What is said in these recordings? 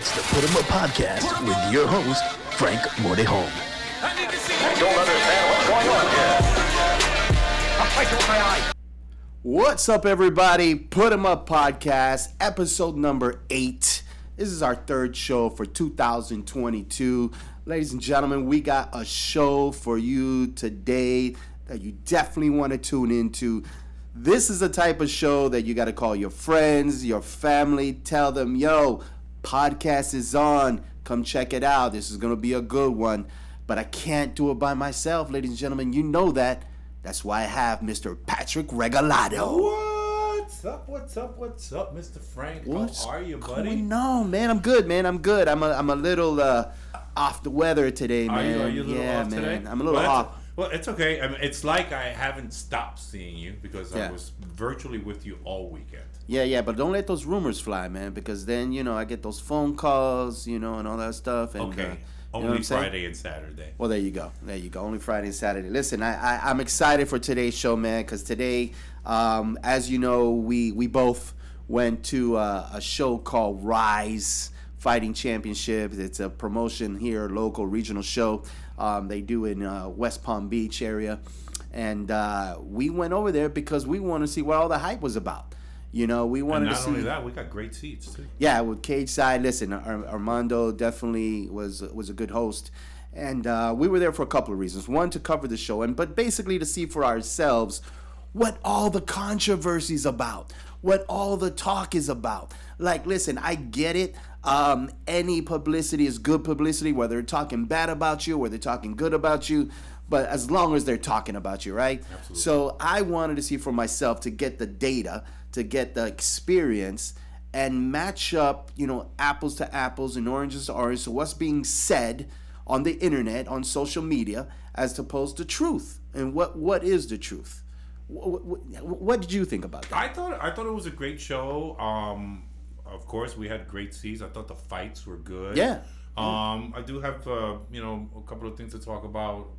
It's the PutemupPodcast with your host, Frank Mordejon. I don't understand what's going on here. I'll fight you with my eye. What's up, everybody? PutemupPodcast, episode number 8. This is our third show for 2022. Ladies and gentlemen, we got a show for you today that you definitely want to tune into. This is the type of show that you got to call your friends, your family, tell them, yo, podcast is on. Come check it out. This is going to be a good one. But I can't do it by myself, ladies and gentlemen. You know that. That's why I have Mr. Patrick Regalado. What's up, Mr. Frank? What's How are you, buddy? No, man, I'm good, man. I'm good. I'm a little off the weather today, man. Are you a little off today? I'm a little off. Well, it's okay. I mean, it's like I haven't stopped seeing you because I was virtually with you all weekend. Yeah, but don't let those rumors fly, man, because then, I get those phone calls, and all that stuff. And, okay. Only Friday and Saturday. Well, there you go. Only Friday and Saturday. Listen, I'm excited for today's show, man, because today, as you know, we both went to a show called RIZE Fighting Championships. It's a promotion here, local regional show. They do in West Palm Beach area. And we went over there because we want to see what all the hype was about. We wanted to see. And not only that, we got great seats too. Yeah, with cage side. Listen, Armando definitely was a good host, and we were there for a couple of reasons. One, to cover the show, but basically to see for ourselves what all the controversy's about, what all the talk is about. Like, listen, I get it. Any publicity is good publicity, whether they're talking bad about you or they're talking good about you. But as long as they're talking about you, right? Absolutely. So I wanted to see for myself, to get the data, to get the experience, and match up, apples to apples and oranges to oranges. So what's being said on the internet, on social media, as opposed to truth. And what is the truth? What did you think about that? I thought it was a great show. Of course, we had great seats. I thought the fights were good. Yeah. I do have a couple of things to talk about.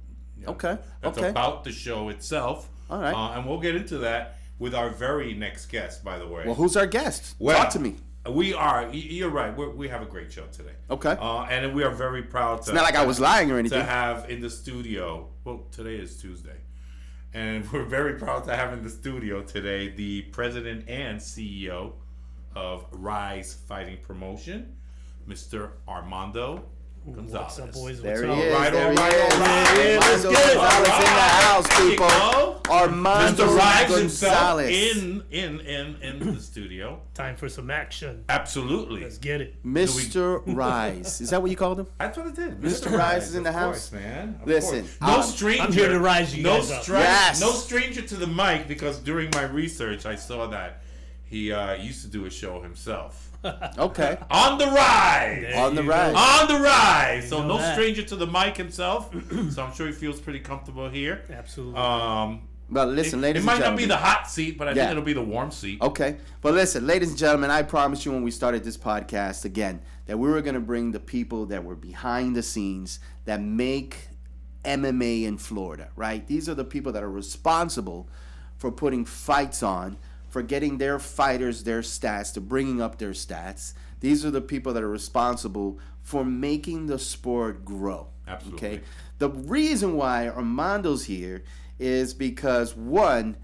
Okay. That's about the show itself. All right. And we'll get into that with our very next guest, by the way. Well, who's our guest? Well, talk to me. You're right. We have a great show today. Okay. And we are very proud to. It's not like I was lying or anything. To have in the studio. Well, today is Tuesday. And we're very proud to have in the studio today the president and CEO of RIZE Fighting Promotion, Mr. Armando Gonzalez. What's up, boys? There What's he is. Right, there all right, he is. all right. Armando Gonzalez in the house, people. Armando Mr. RIZE himself Gonzalez. in the studio. Time for some action. Absolutely. Let's get it. Mr. RIZE. Is that what you called him? That's what it did. Mr. RIZE is in the of house. course, man. Of Listen, course. No stranger. I'm here to rise you guys up. Yes. No stranger to the mic, because during my research I saw that he used to do a show himself. Okay. On the RIZE. There On the you RIZE. go. On the RIZE. So know no that. stranger to the mic himself. So I'm sure he feels pretty comfortable here. Absolutely. Well, listen, ladies It might and not gentlemen. be the hot seat, but I Yeah. think it'll be the warm seat. Okay. But listen, ladies and gentlemen, I promised you when we started this podcast again that we were going to bring the people that were behind the scenes that make MMA in Florida, right? These are the people that are responsible for putting fights on, for getting their fighters their stats, to bringing up their stats. These are the people that are responsible for making the sport grow. Absolutely. Okay. The reason why Armando's here is because, one,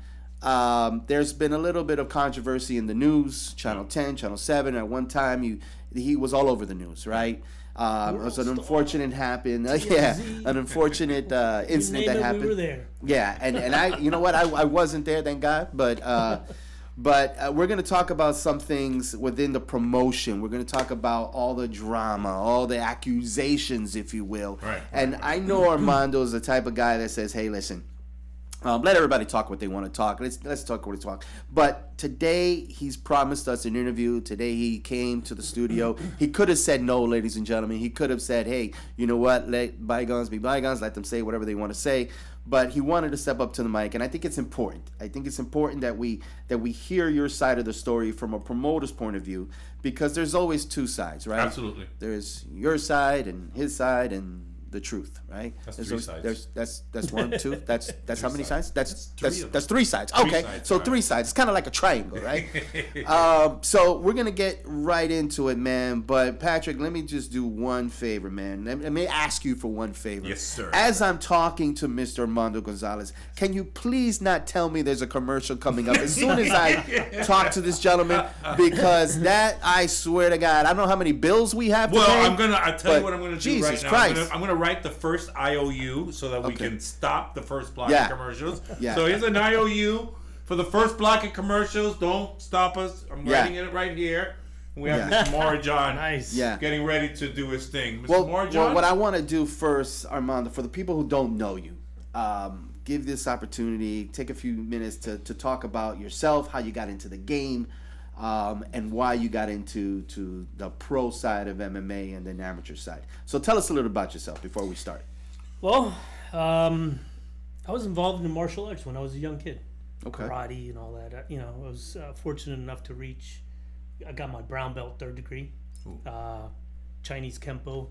there's been a little bit of controversy in the news, Channel 10, Channel 7. At one time, he was all over the news, right? It was an unfortunate an unfortunate incident that happened. We were there. Yeah, and I, you know what, I wasn't there, thank God, but we're going to talk about some things within the promotion. We're going to talk about all the drama, all the accusations, if you will. Right. And I know Armando is the type of guy that says, hey, listen, let everybody talk what they want to talk. Let's talk what they talk. But today, he's promised us an interview. Today, he came to the studio. He could have said no, ladies and gentlemen. He could have said, hey, you know what? Let bygones be bygones. Let them say whatever they want to say. But he wanted to step up to the mic, and I think it's important. I think it's important that we hear your side of the story from a promoter's point of view, because there's always two sides, right? Absolutely. There's your side and his side, and the truth, right? That's three sides. That's 1, 2. That's how many sides? That's three sides. Three Okay, sides, so right. 3 sides. It's kind of like a triangle, right? So we're gonna get right into it, man. But Patrick, let me just do one favor, man. Let me ask you for one favor. Yes, sir. As I'm talking to Mr. Armando Gonzalez, can you please not tell me there's a commercial coming up as soon as I talk to this gentleman? Because that, I swear to God, I don't know how many bills we have to pay. I'll tell you what I'm gonna do Jesus right now. Christ. I'm gonna write the first IOU so that we can stop the first block Yeah. of commercials. Yeah. So here's an IOU for the first block of commercials. Don't stop us. I'm writing it right here. We have Mr. Morijan Nice. getting ready to do his thing. Mr. Well, Morijan? what I want to do first, Armando, for the people who don't know you, give this opportunity, take a few minutes to talk about yourself, how you got into the game, and why you got into the pro side of MMA and then amateur side. So tell us a little about yourself before we start. Well, I was involved in martial arts when I was a young kid. Okay. Karate and all that. I was fortunate enough to reach. I got my brown belt, 3rd degree. Chinese Kempo.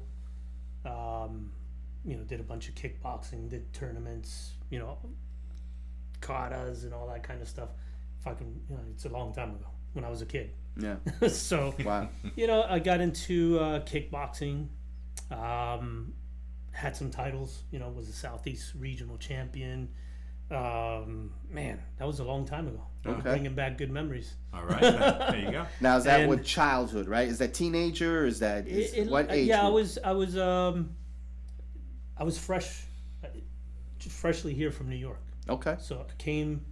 Did a bunch of kickboxing, did tournaments, katas and all that kind of stuff. It's a long time ago when I was a kid. Yeah. So, Wow. I got into kickboxing. Had some titles. Was a Southeast regional champion. Man, that was a long time ago. Okay. Bringing back good memories. All right. There you go. Now, is that And- with childhood, right? Is that teenager? Or is that what age? Yeah, group? I was freshly here from New York. Okay. So I came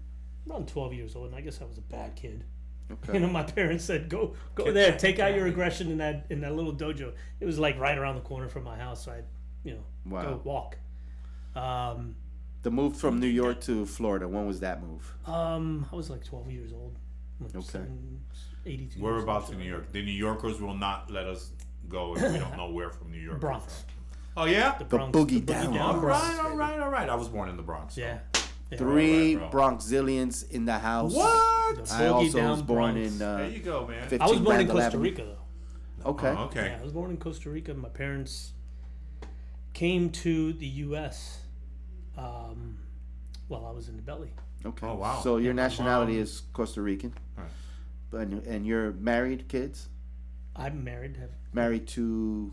around 12 years old, and I guess I was a bad kid. Okay. My parents said, "Go there, take out your aggression in that little dojo." It was like right around the corner from my house, so I'd Wow. go walk. The move from New York to Florida. When was that move? I was like 12 years old. Okay. 82. Whereabouts in New York? The New Yorkers will not let us go if we don't know where from New York. we're Bronx. from. Oh yeah. The Bronx, boogie down. All Bronx. right. I was born in the Bronx. So. Yeah. 3 Right, Bronxillians in the house. What? The I boogie also was down born Bronx. in There you go, man. 15 I was born in Randall Costa Avenue. Rica, though. Okay. Oh, okay. Yeah, I was born in Costa Rica. My parents came to the U.S. While I was in the belly. Okay. Oh, wow. So your And my nationality mom- is Costa Rican. Right. And you're married, kids? I'm married. Married to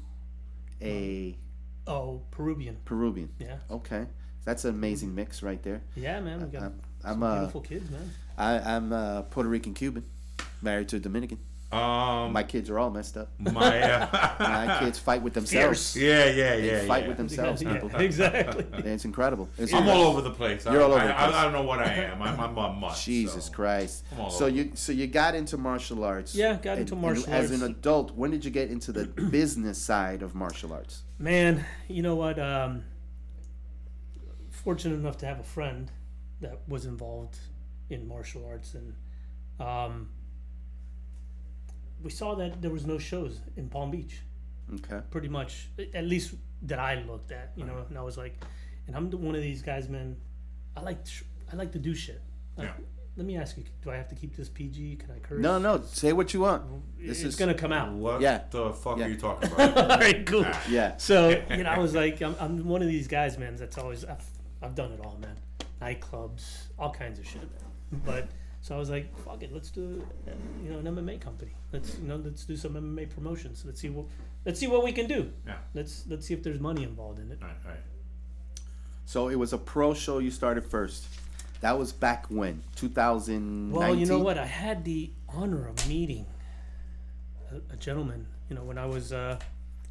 a Peruvian. Peruvian. Yeah. Okay. That's an amazing mix right there. Yeah, man. We got I'm some beautiful kids, man. I'm Puerto Rican Cuban, married to a Dominican. My kids are all messed up. My kids fight with themselves. Yeah. They fight with themselves, Yeah, people. exactly. It's incredible. It's I'm incredible. all over the place. You're all over the I place. don't know what I am. I'm a mutt. Jesus so. Christ. I'm all So over. you got into martial arts. Yeah, got into martial arts. As an adult, when did you get into the business side of martial arts? Man, you know what? Fortunate enough to have a friend that was involved in martial arts, and we saw that there was no shows in Palm Beach. Okay. Pretty much, at least that I looked at, and I was like, and I'm one of these guys, man. I like to do shit. Yeah. Let me ask you: do I have to keep this PG? Can I curse? No. Say what you want. It's gonna come out. What Yeah. the fuck Yeah. are you talking about? All right, cool. Yeah. So I was like, I'm one of these guys, man. That's always I've done it all, man. Nightclubs, all kinds of shit, man. But so I was like, fuck it, let's do an MMA company. Let's do some MMA promotions. Let's see what we can do. Yeah. Let's see if there's money involved in it. Right. So it was a pro show you started first. That was back when? 2019? Well, you know what? I had the honor of meeting a gentleman, when I was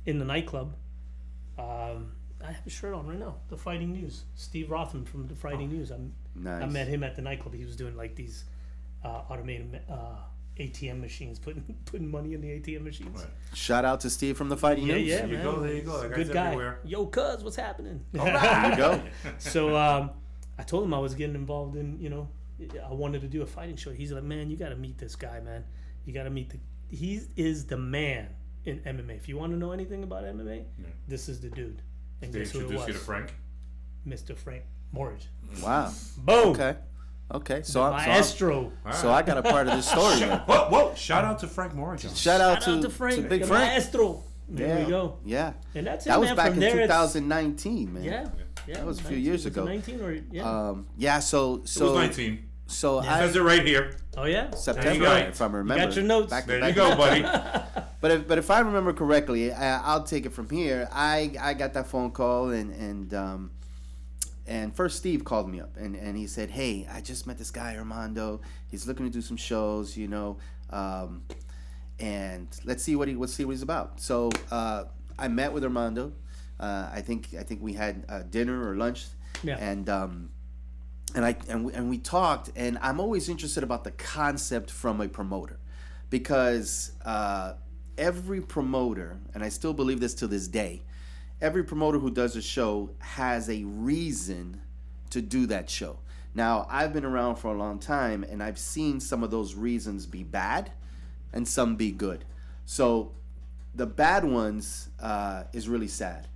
in the nightclub. I have a shirt on right now. The Fighting News. Steve Rothman from the Fighting News. I Nice. met him at the nightclub. He was doing like these automated ATM machines, putting money in the ATM machines. Right. Shout out to Steve from the Fighting Yeah, News. yeah, There you man. go, there you go. That He's a guy's good guy. everywhere. Yo, cuz, what's happening? There you go. So I told him I was getting involved in, I wanted to do a fighting show. He's like, man, you got to meet this guy, man. You got to meet he is the man in MMA. If you want to know anything about MMA, this is the dude. And They guess who it introduce was? you to Frank. Mr. Frank Morridge. Wow. Boom. Okay. So Maestro. I got a part of this story. then. Whoa! Shout out to Frank Morgan. Shout out Shout out to Frank. Big the Frank. Maestro. There we go. Yeah. And that's That it, was man. back From in there, 2019, man. Yeah. That was a few years ago. 19 or So It was 19. So It says it right here. Oh yeah. September, go. if I remember. got your notes. Back to There back. you go, buddy. But if I remember correctly, I'll take it from here. I got that phone call and first Steve called me up and he said, "Hey, I just met this guy Armando. He's looking to do some shows, and let's see what he's about." So I met with Armando. I think we had dinner or lunch. Yeah. And we talked, and I'm always interested about the concept from a promoter, because every promoter, and I still believe this to this day, every promoter who does a show has a reason to do that show. Now, I've been around for a long time, and I've seen some of those reasons be bad and some be good. So the bad ones is really sad.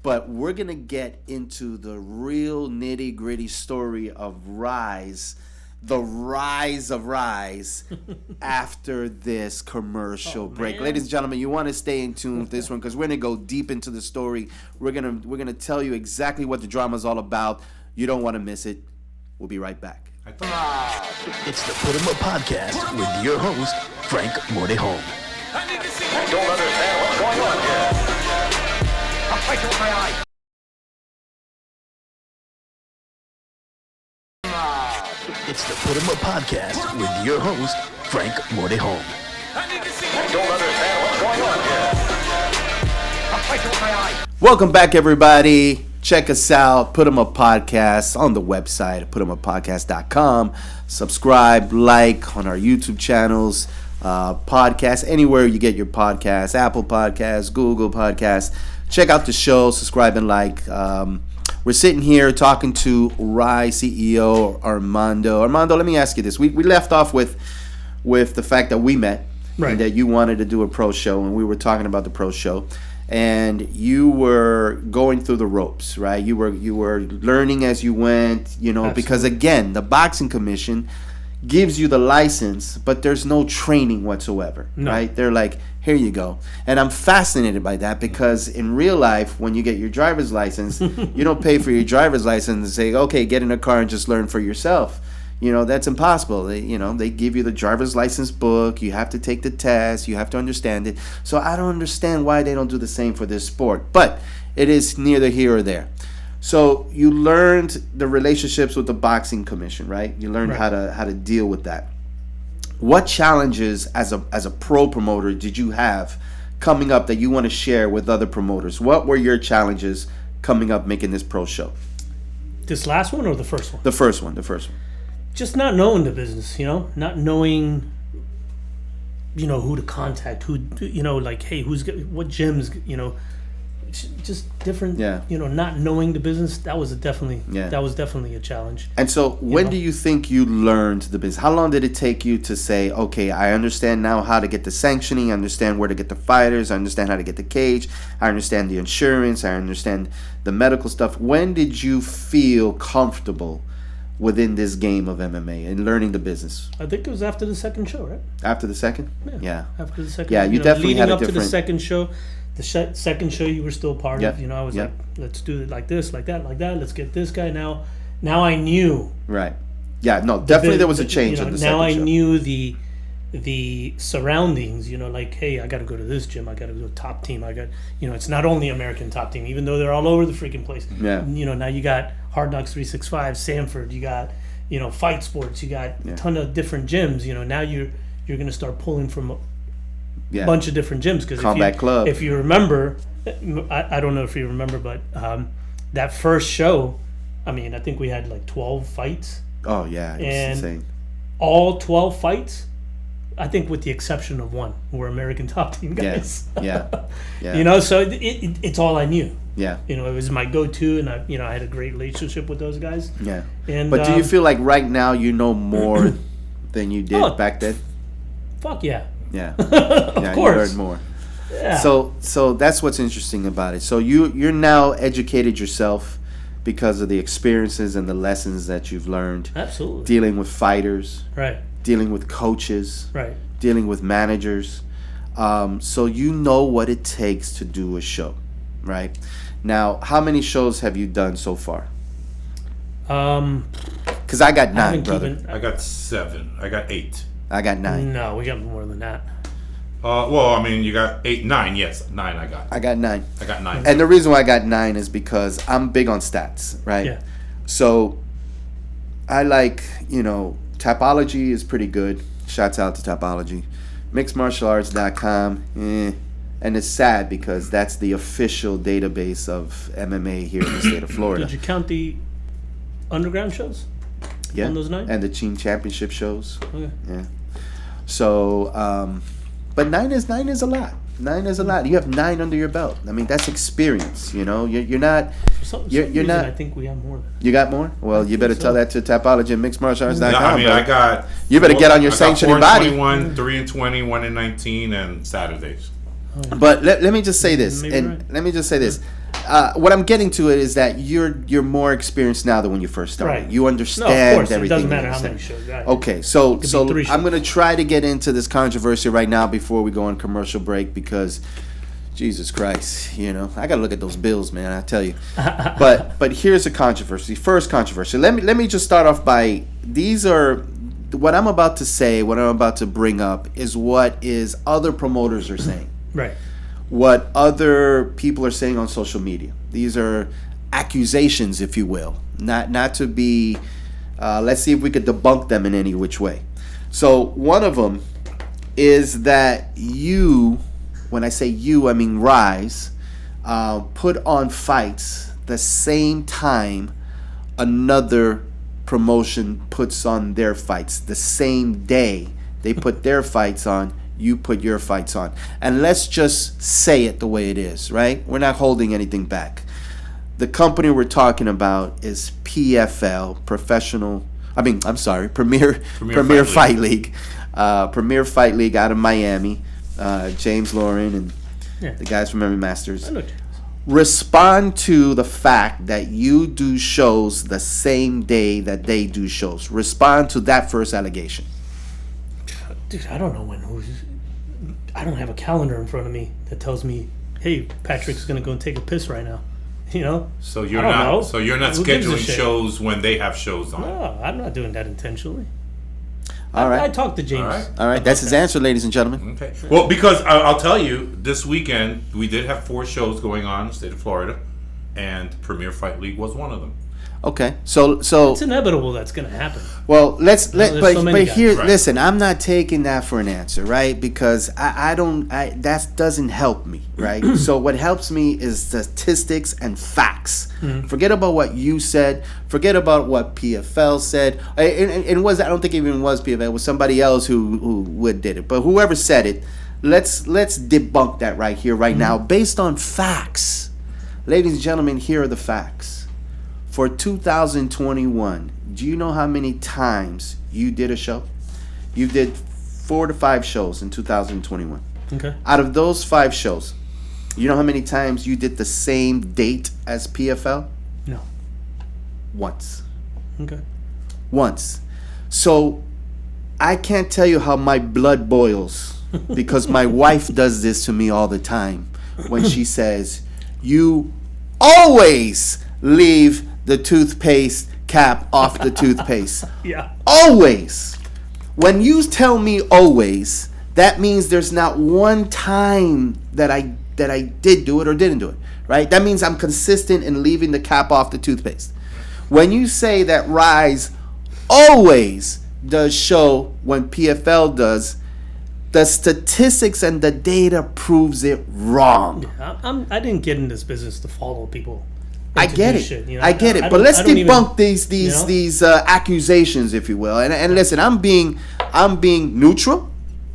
But we're going to get into the real nitty-gritty story of RIZE, the rise of RIZE, after this commercial break. man. Ladies and gentlemen, you want to stay in tune with this one, because we're going to go deep into the story. We're gonna tell you exactly what the drama is all about. You don't want to miss it. We'll be right back. It's the Putemup Podcast with your host, Frank Mortejon. I don't understand what's going on here. I'll fight you with my eyes. It's the Putemup Podcast with your host, Frank Mortejon. I don't understand what's going on here. I'll fight you with my eyes. Welcome back, everybody. Check us out, Putemup Podcast, on the website at PutemupPodcast.com. Subscribe, like on our YouTube channels, podcasts, anywhere you get your podcasts, Apple Podcasts, Google Podcasts. Check out the show, subscribe and like. We're sitting here talking to RIZE CEO Armando. Armando, let me ask you this. We left off with the fact that we met, Right. and that you wanted to do a pro show, and we were talking about the pro show. And you were going through the ropes, right? You were learning as you went, because again, the boxing commission gives you the license, but there's no training whatsoever, right? They're like, here you go. And I'm fascinated by that, because in real life, when you get your driver's license, you don't pay for your driver's license and say, okay, get in a car and just learn for yourself. That's impossible. They give you the driver's license book. You have to take the test. You have to understand it. So I don't understand why they don't do the same for this sport. But it is neither here or there. So you learned the relationships with the boxing commission, right? You learned how to deal with that. What challenges as a pro promoter did you have coming up that you want to share with other promoters? What were your challenges coming up making this pro show? This last one or the first one? The first one. Just not knowing the business, not knowing, who to contact, like, hey, what gyms, just different, not knowing the business. That was definitely a challenge. And so when do you think you learned the business? How long did it take you to say, okay, I understand now how to get the sanctioning, I understand where to get the fighters, I understand how to get the cage, I understand the insurance, I understand the medical stuff. When did you feel comfortable within this game of MMA and learning the business? I think it was after the second show, right? After the second? Yeah. After the second. Yeah, you definitely leading had a up to the different... second show. The second show you were still part of. I was Yep. like, let's do it like this, like that, like that. Let's get this guy now. Now I knew. Right. Yeah. No. Definitely, there was a change in the second now I show. knew the surroundings. Like, hey, I got to go to this gym. I got to go to top team. It's not only American top team, even though they're all over the freaking place. Yeah. Now you got Hard Knocks 365, Sanford. You got Fight Sports. You got a ton of different gyms. Now you're gonna start pulling from a bunch of different gyms, because Combat Club. If you remember, I don't know if you remember, but that first show, I think we had like 12 fights. Oh yeah, it was insane. All 12 fights, I think with the exception of one, were American top team guys. Yeah. So it's all I knew. Yeah. It was my go-to, and I had a great relationship with those guys. Yeah. And but do you feel like right now you know more than you did back then? Fuck yeah. Yeah. Of course. You learned more. Yeah. So that's what's interesting about it. So you're now educated yourself because of the experiences and the lessons that you've learned. Absolutely. Dealing with fighters. Right. Dealing with coaches. Right. Dealing with managers. So you know what it takes to do a show, right? Now, how many shows have you done so far? Because I got 9, brother. I got 7. I got 8. I got 9. No, we got more than that. Well, I mean, you got 8, 9. Yes, 9. I got. I got 9. I got 9. And the reason why I got 9 is because I'm big on stats, right? Yeah. So I like, Tapology is pretty good. Shouts out to Tapology. MixedMartialArts.com, and it's sad because that's the official database of MMA here in the state of Florida. Did you count the underground shows? Yeah, on those 9? and the Team Championship shows. Okay. Yeah. So, but 9 is a lot. 9 is a lot. You have 9 under your belt. I mean, that's experience. You're not. For some You're reason, not. I think we have more. You got more? Well, you better tell that to Tapology and MixedMartialArts.com. I mean, bro. I got. You better get on your sanctioning body. 4-21, 3-20, 1-19, and Saturdays. But let me just say this, Maybe and right. let me just say this. What I'm getting to it is that you're more experienced now than when you first started. Right. You No, understand of course. It everything. doesn't matter you how many understand. shows. Right. Okay, so Could be 3 I'm shows. gonna try to get into this controversy right now before we go on commercial break because, Jesus Christ, I gotta look at those bills, man. I tell you. But here's a controversy. First controversy. Let me just start off by these are. What I'm about to say, what I'm about to bring up is what is other promoters are saying. Right. What other people are saying on social media. These are accusations, if you will. Not to be, let's see if we could debunk them in any which way. So one of them is that you, when I say you, I mean RIZE, put on fights the same time another promotion puts on their fights. The same day they put their fights on, you put your fights on. And let's just say it the way it is, right? We're not holding anything back. The company we're talking about is PFL, Premier Fight League. Premier Fight League out of Miami. James Lauren and the guys from MMA Masters. I know James. Respond to the fact that you do shows the same day that they do shows. Respond to that first allegation. Dude, I don't know I don't have a calendar in front of me that tells me, hey, Patrick's gonna go and take a piss right now. So you're I don't not. know. So you're not Who gives a scheduling shit? shows when they have shows on. No, I'm not doing that intentionally. All right. I talked to James. All right. That's his answer, ladies and gentlemen. Okay. Well, because I'll tell you, this weekend we did have 4 shows going on in the state of Florida, and Premier Fight League was one of them. Okay. So It's inevitable that's gonna happen. well, there's so many guys. here, Right. listen. I'm not taking that for an answer, right? Because that doesn't help me, right? So what helps me is statistics and facts. Forget about what you said. Forget about what PFL said. And was I don't think it even was PFL. It was somebody else who did it. But whoever said it, let's debunk that right here, right now, based on facts. Ladies and gentlemen, here are the facts. For 2021, do you know how many times you did a show? You did 4 to 5 shows in 2021. Okay. Out of those 5 shows, you know how many times you did the same date as PFL? No. Once. Okay. Once. So I can't tell you how my blood boils because my wife does this to me all the time when she says, you always leave the toothpaste cap off the toothpaste. Yeah. Always. When you tell me always, that means there's not one time that I did do it or didn't do it, right? That means I'm consistent in leaving the cap off the toothpaste. When you say that RIZE always does show when PFL does, the statistics and the data proves it wrong. I didn't get in this business to follow people. I get it. Shit, I get it. But let's debunk these accusations, if you will. And listen, I'm being neutral.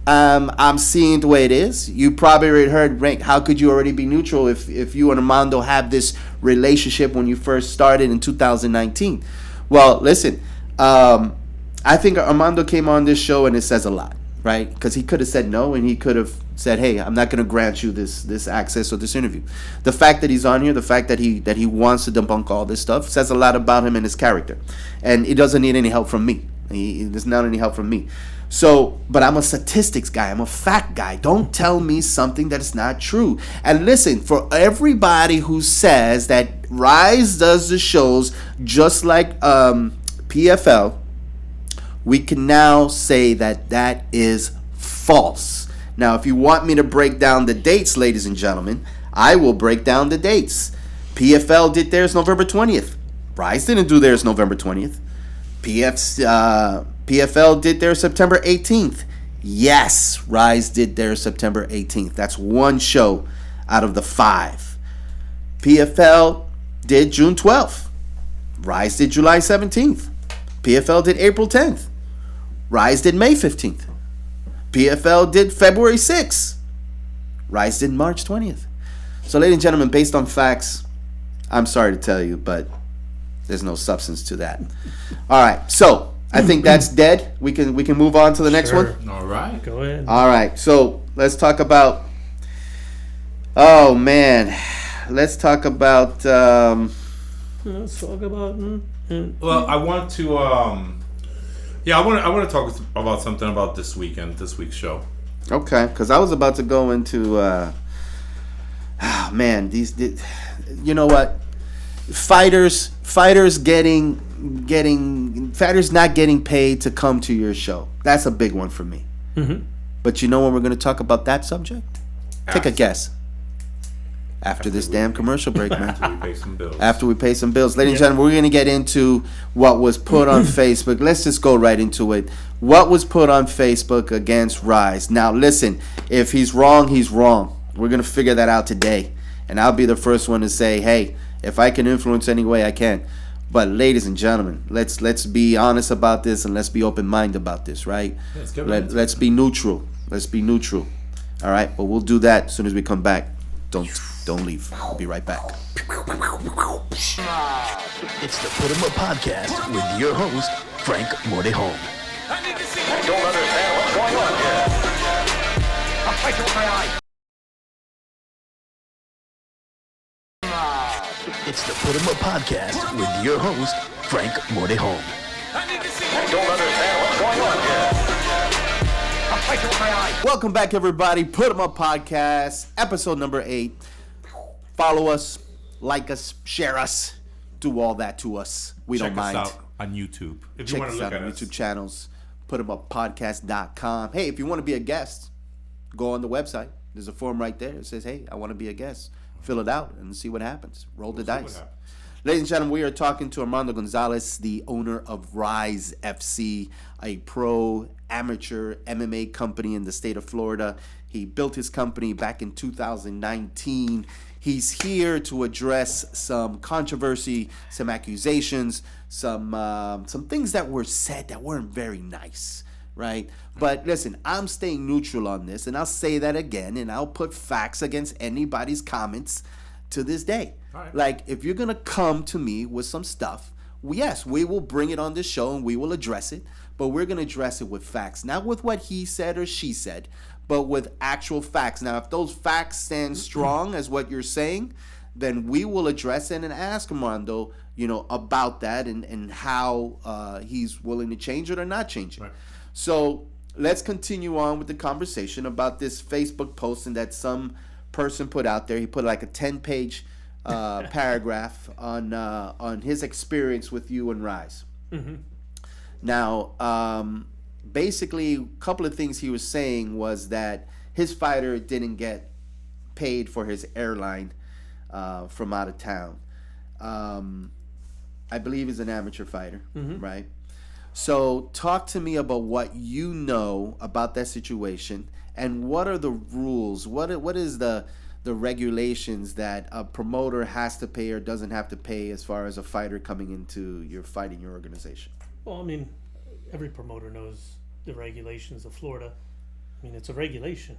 I'm seeing the way it is. You probably already heard, Rank, how could you already be neutral if you and Armando have this relationship when you first started in 2019? Well, listen, I think Armando came on this show and it says a lot, right? Because he could have said no and he could have said, hey, I'm not going to grant you this access or this interview. The fact that he's on here, the fact that he wants to debunk all this stuff says a lot about him and his character. And he doesn't need any help from me. There's not any help from me. So, but I'm a statistics guy. I'm a fact guy. Don't tell me something that is not true. And listen, for everybody who says that RIZE does the shows just like PFL, we can now say that that is false. Now, if you want me to break down the dates, ladies and gentlemen, I will break down the dates. PFL did theirs November 20th. RIZE didn't do theirs November 20th. PFL did theirs September 18th. Yes, RIZE did theirs September 18th. That's one show out of the 5. PFL did June 12th. RIZE did July 17th. PFL did April 10th. RIZE did May 15th. PFL did February 6th. RIZE did March 20th. So, ladies and gentlemen, based on facts, I'm sorry to tell you, but there's no substance to that. All right, so I think that's dead. We can move on to the next one. All right. Go ahead. All right, so let's talk about. Oh man, let's talk about. Let's talk about. Well, I want to. I want to talk about something about this week's show. Okay, because I was about to go into. You know what? Fighters not getting paid to come to your show. That's a big one for me. Mm-hmm. But you know when we're going to talk about that subject? Take a guess. After this damn commercial break, man. After we pay some bills. After we pay some bills. Ladies and gentlemen, we're going to get into what was put on Facebook. Let's just go right into it. What was put on Facebook against RIZE? Now, listen, if he's wrong, he's wrong. We're going to figure that out today. And I'll be the first one to say, hey, if I can influence any way, I can. But ladies and gentlemen, let's be honest about this and let's be open-minded about this, right? Let's be neutral. Let's be neutral. All right, but we'll do that as soon as we come back. Don't leave. We'll be right back. It's the Putemup Podcast with your host, Frank Mordeholm. I don't understand what's going on here. I'll fight you with my eyes. It's the Putemup Podcast with your host, Frank Mordeholm. I don't understand what's going on here. I'll fight you with my eyes. Welcome back, everybody. Putemup Podcast, episode number 8. Follow us, like us, share us, do all that to us. We don't mind. Check us out on YouTube. If you Check want to us look out at on us. YouTube channels, Putemuppodcast.com. Hey, if you want to be a guest, go on the website. There's a form right there. It says, hey, I want to be a guest. Fill it out and see what happens. Roll the dice. Ladies and gentlemen, we are talking to Armando Gonzalez, the owner of RIZE FC, a pro amateur MMA company in the state of Florida. He built his company back in 2019. He's here to address some controversy, some accusations, some things that were said that weren't very nice, right? But listen, I'm staying neutral on this, and I'll say that again, and I'll put facts against anybody's comments to this day. Right. Like, if you're going to come to me with some stuff, yes, we will bring it on this show and we will address it, but we're going to address it with facts. Not with what he said or she said, but with actual facts. Now, if those facts stand strong as what you're saying, then we will address it and ask Armando, about that and how he's willing to change it or not change it. Right. So let's continue on with the conversation about this Facebook posting that some person put out there. He put like a 10-page paragraph on his experience with you and RIZE. Mm-hmm. Now, basically, a couple of things he was saying was that his fighter didn't get paid for his airline from out of town. I believe he's an amateur fighter, right? So talk to me about what you know about that situation and what are the rules? What is the regulations that a promoter has to pay or doesn't have to pay as far as a fighter coming into your organization? Well, I mean, every promoter knows the regulations of Florida. I mean, it's a regulation.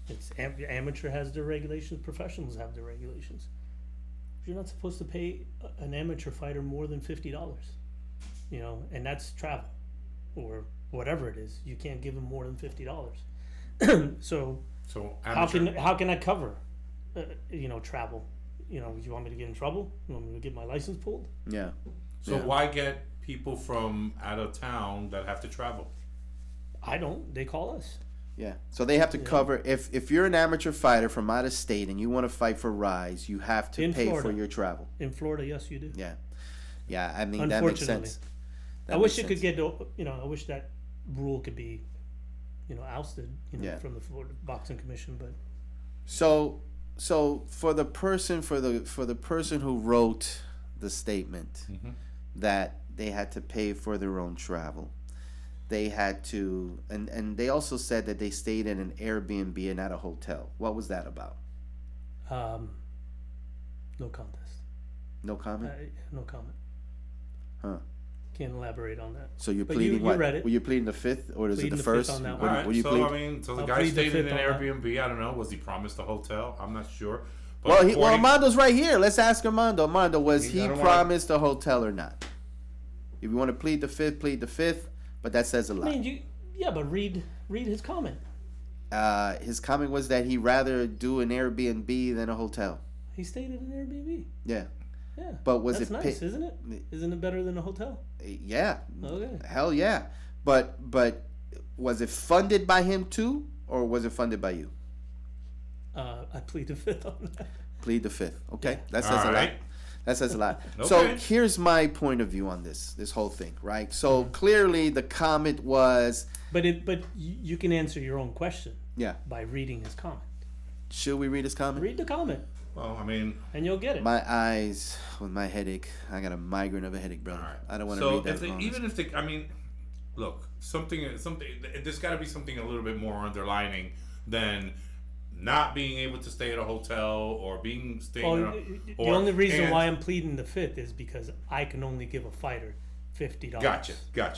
It's amateur has their regulations, professionals have their regulations. You're not supposed to pay an amateur fighter more than $50. And that's travel or whatever it is. You can't give them more than $50. So how can I cover, travel? You want me to get in trouble? You want me to get my license pulled? Yeah. So why get people from out of town that have to travel? I don't. They call us. Yeah. So they have to cover if you're an amateur fighter from out of state and you want to fight for RIZE, you have to pay for your travel. In Florida, yes, you do. Yeah. Yeah, I mean that makes sense. I wish it could get, I wish that rule could be, ousted, from the Florida Boxing Commission, but So for the person who wrote the statement that they had to pay for their own travel, they had to, and they also said that they stayed in an Airbnb and not a hotel. What was that about? no contest. No comment? No comment. Huh. Can't elaborate on that. So you're But pleading you what? read it. Were you pleading the fifth or is it Pleading the the fifth first? on that What, one. All what right, do you so plead? I mean, so the I'll guy plead the stayed in fifth an on that. Airbnb. I don't know. Was he promised a hotel? I'm not sure. But Well, according- Armando's right here. Let's ask Armando. Armando, was I he don't wanna- promised a hotel or not? If you want to plead the fifth, plead the fifth. But that says a lot. I mean, but read his comment. His comment was that he'd rather do an Airbnb than a hotel. He stayed at an Airbnb. Yeah. Yeah. But was That's it nice, pa- isn't it? Isn't it better than a hotel? Yeah. Okay. Hell yeah. But was it funded by him too, or was it funded by you? I plead the fifth on that. Plead the fifth. Okay, that says All a lot. right. That says a lot. So Okay. here's my point of view on this whole thing, right? So clearly the comment was, But you can answer your own question yeah. by reading his comment. Should we read his comment? Read the comment, Well, I mean, and you'll get it. My eyes with my headache. I got a migraine of a headache, brother. all right. I don't want to So read that. if they, wrong. even if they, I mean, look, something. There's got to be something a little bit more underlining than not being able to stay at a hotel or staying. Well, in the only reason why I'm pleading the fifth is because I can only give a fighter $50. Gotcha.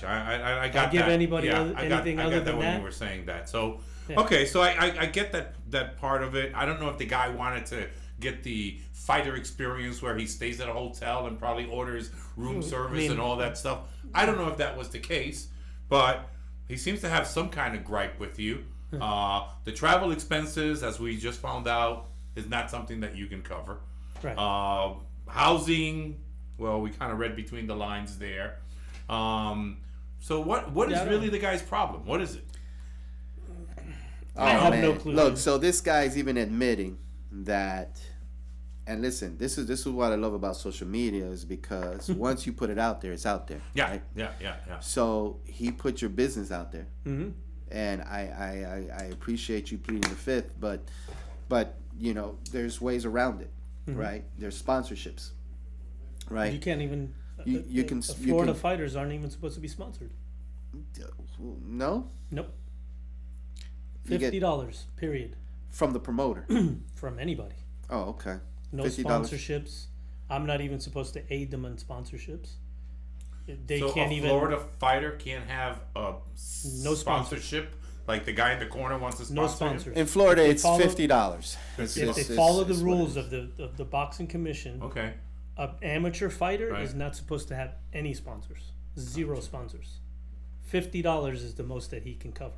I got give that. anything I other got than that when that. you were saying that. So Yeah. okay, so I get that part of it. I don't know if the guy wanted to get the fighter experience where he stays at a hotel and probably orders room service and all that stuff. I don't know if that was the case, but he seems to have some kind of gripe with you. The travel expenses, as we just found out, is not something that you can cover. Right. Housing, well, we kind of read between the lines there. So what is I don't really know. the guy's problem? What is it? Oh, I have man. no clue. Look, so this guy's even admitting that. And listen, this is what I love about social media is because once you put it out there, it's out there. Yeah, right? yeah. So he put your business out there, Mm-hmm. and I appreciate you pleading the fifth, but there's ways around it, right? There's sponsorships, right? You can't even. You can- Florida fighters aren't even supposed to be sponsored. No, Nope. You get- $50. Period. from the promoter. From anybody. Oh, okay. No $50. sponsorships. I'm not even supposed to aid them in sponsorships. They So can't a even. Florida fighter can't have a No sponsorship. Like the guy in the corner wants to sponsor No him? sponsors. In Florida, If they it's follow- $50. If they It's- follow the it's what it rules is. of the boxing commission, Okay. an amateur fighter Right. is not supposed to have any sponsors. Zero sponsors. $50 is the most that he can cover.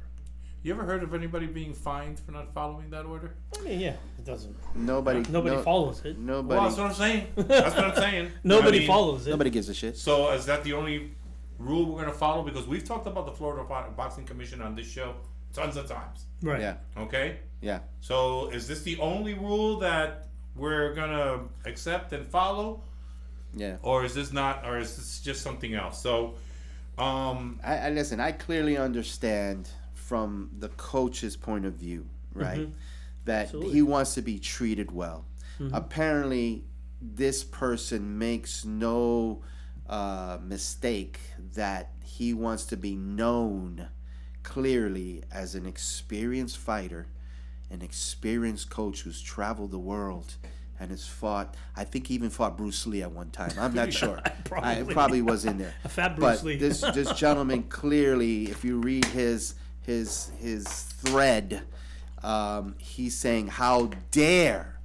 You ever heard of anybody being fined for not following that order? I mean, yeah, it doesn't. Nobody Follows it. Nobody. Well, that's what I'm saying. That's what I'm saying. Nobody I mean, follows it. Nobody gives a shit. So is that the only rule we're going to follow? Because we've talked about the Florida Boxing Commission on this show tons of times. Right. Yeah, Okay? yeah. So is this the only rule that we're going to accept and follow? Yeah. Or is this not, or is this just something else? So, I listen. I clearly understand from the coach's point of view, right? That Absolutely. he wants to be treated well. Apparently, this person makes no mistake that he wants to be known clearly as an experienced fighter, an experienced coach who's traveled the world and has fought. I think he even fought Bruce Lee at one time. I'm not sure. I probably was in there. A fat Bruce But Lee. this gentleman clearly, if you read his thread, he's saying, "How dare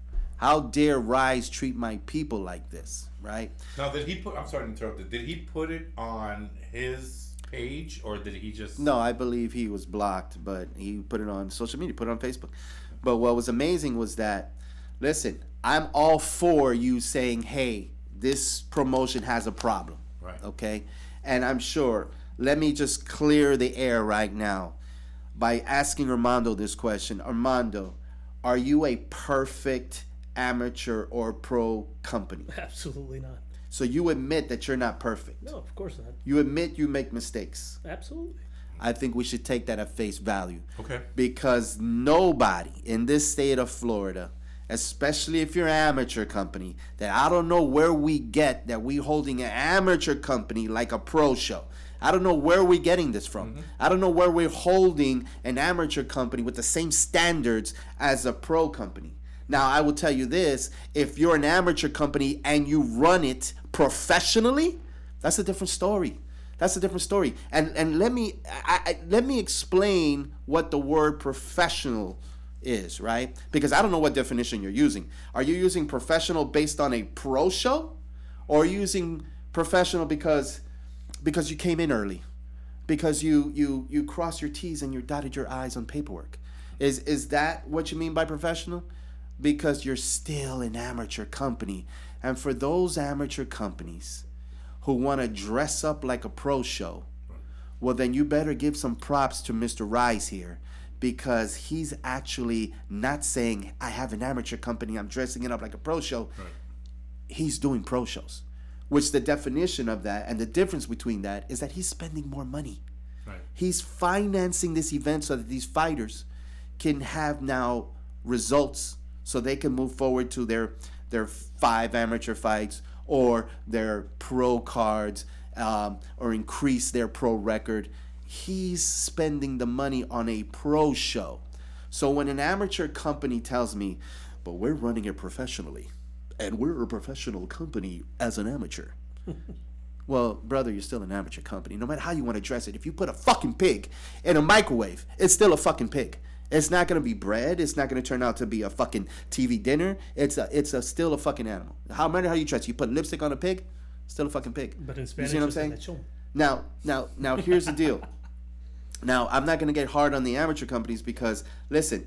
RIZE treat my people like this?" Right? now did he put, I'm sorry to interrupt it, did he put it on his page or did he just... No, I believe he was blocked, but he put it on social media, put it on Facebook. But what was amazing was that, listen, I'm all for you saying, hey, this promotion has a problem. Right. Okay? And I'm sure, let me just clear the air right now. by asking Armando this question. Armando, are you a perfect amateur or pro company? Absolutely not. So you admit that you're not perfect. No, of course not. You admit you make mistakes. Absolutely. I think we should take that at face value. Okay. Because nobody in this state of Florida, especially if you're an amateur company, that I don't know where we get that we holding an amateur company like a pro show. I don't know where we're getting this from. I don't know where we're holding an amateur company with the same standards as a pro company. Now, I will tell you this, if you're an amateur company and you run it professionally, that's a different story. That's a different story. And let me explain what the word professional is, right? Because I don't know what definition you're using. Are you using professional based on a pro show? Or are you using professional because you came in early? Because you crossed your T's and you dotted your I's on paperwork? Is that what you mean by professional? Because you're still an amateur company. And for those amateur companies who want to dress up like a pro show, well, then you better give some props to Mr. RIZE here, because he's actually not saying, I have an amateur company, I'm dressing it up like a pro show. Right. He's doing pro shows, which the definition of that and the difference between that is that he's spending more money. Right. He's financing this event so that these fighters can have now results, so they can move forward to their 5 amateur fights or their pro cards, or increase their pro record. He's spending the money on a pro show. So when an amateur company tells me, but we're running it professionally, and we're a professional company as an amateur. Well, brother, you're still an amateur company. No matter how you want to dress it, if you put a fucking pig in a microwave, it's still a fucking pig. It's not going to be bread. It's not going to turn out to be a fucking TV dinner. It's still a fucking animal. No matter how you dress, you put lipstick on a pig, still a fucking pig. But in Spanish, you see what I'm saying? Now, here's the deal. Now, I'm not going to get hard on the amateur companies because, listen,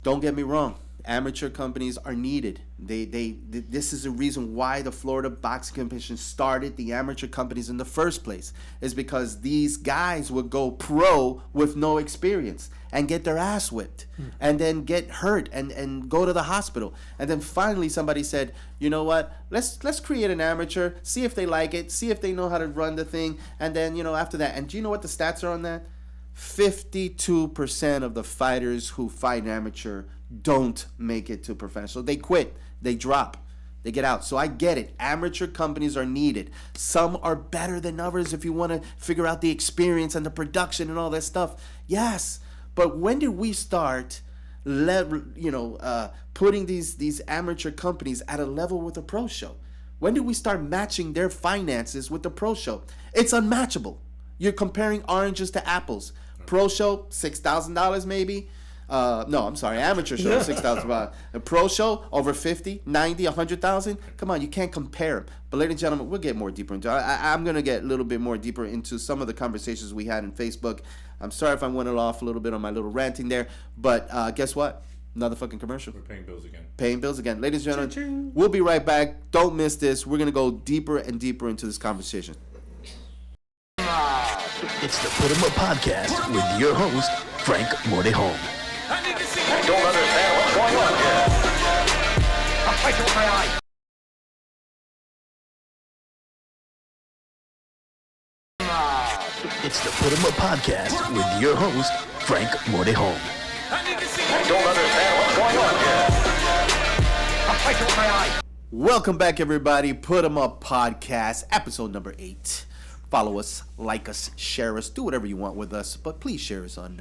don't get me wrong. Amateur companies are needed. This is the reason why the Florida Boxing Commission started the amateur companies in the first place, is because these guys would go pro with no experience and get their ass whipped and then get hurt and go to the hospital. And then finally somebody said, you know what, let's create an amateur, see if they like it, see if they know how to run the thing, and then, after that. And do you know what the stats are on that? 52% of the fighters who fight amateur don't make it to professional. They quit. They drop. They get out. So I get it. Amateur companies are needed. Some are better than others if you want to figure out the experience and the production and all that stuff. Yes. But when did we start putting these amateur companies at a level with a pro show? When did we start matching their finances with the pro show? It's unmatchable. You're comparing oranges to apples. Pro show, $6,000 maybe. No, I'm sorry, amateur show, $6,000. A pro show, over 50, 90, 100,000. Come on, you can't compare them. But ladies and gentlemen, we'll get more deeper into it. I'm going to get a little bit more deeper into some of the conversations we had in Facebook. I'm sorry if I went off a little bit on my little ranting there. But guess what? Another fucking commercial. We're paying bills again. Paying bills again. Ladies and gentlemen, we'll be right back. Don't miss this. We're going to go deeper and deeper into this conversation. It's the Putemup Podcast with your host, Frank Mordeholm. I don't understand what's going on here. I'll fight you with my eye. It's the Putemup Podcast with your host, Frank Mordeholm. I don't understand what's going on here. I'll fight you with my eye. Welcome back, everybody. Putemup Podcast, episode number 8. Follow us, like us, share us, do whatever you want with us, but please share us on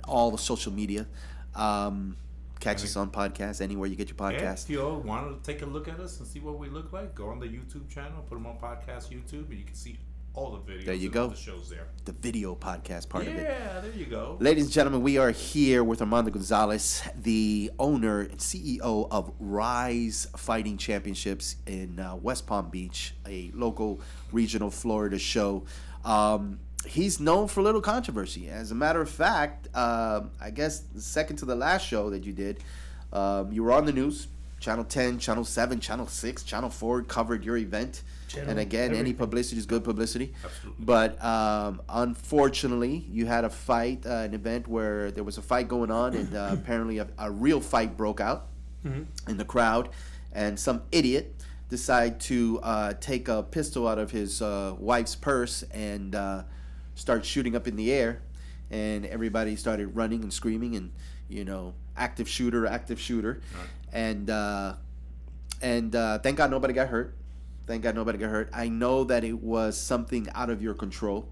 all the social media. Catch us on podcasts, anywhere you get your podcasts. Yeah, if you all want to take a look at us and see what we look like, go on the YouTube channel, Putemup Podcast YouTube, and you can see all the videos. There you and go. All the shows there. The video podcast part of it. Yeah, there you go. Ladies and gentlemen, we are here with Armando Gonzalez, the owner and CEO of RIZE Fighting Championships in West Palm Beach, a local regional Florida show. He's known for a little controversy. As a matter of fact, I guess the second to the last show that you did, you were on the news Channel 10, Channel 7, Channel 6, Channel 4 covered your event. And again, any publicity is good publicity. Absolutely. But unfortunately, you had a fight, an event where there was a fight going on, and apparently a real fight broke out in the crowd, and some idiot decided to take a pistol out of his wife's purse and start shooting up in the air, and everybody started running and screaming, and active shooter. Right. And thank God nobody got hurt. I know that it was something out of your control,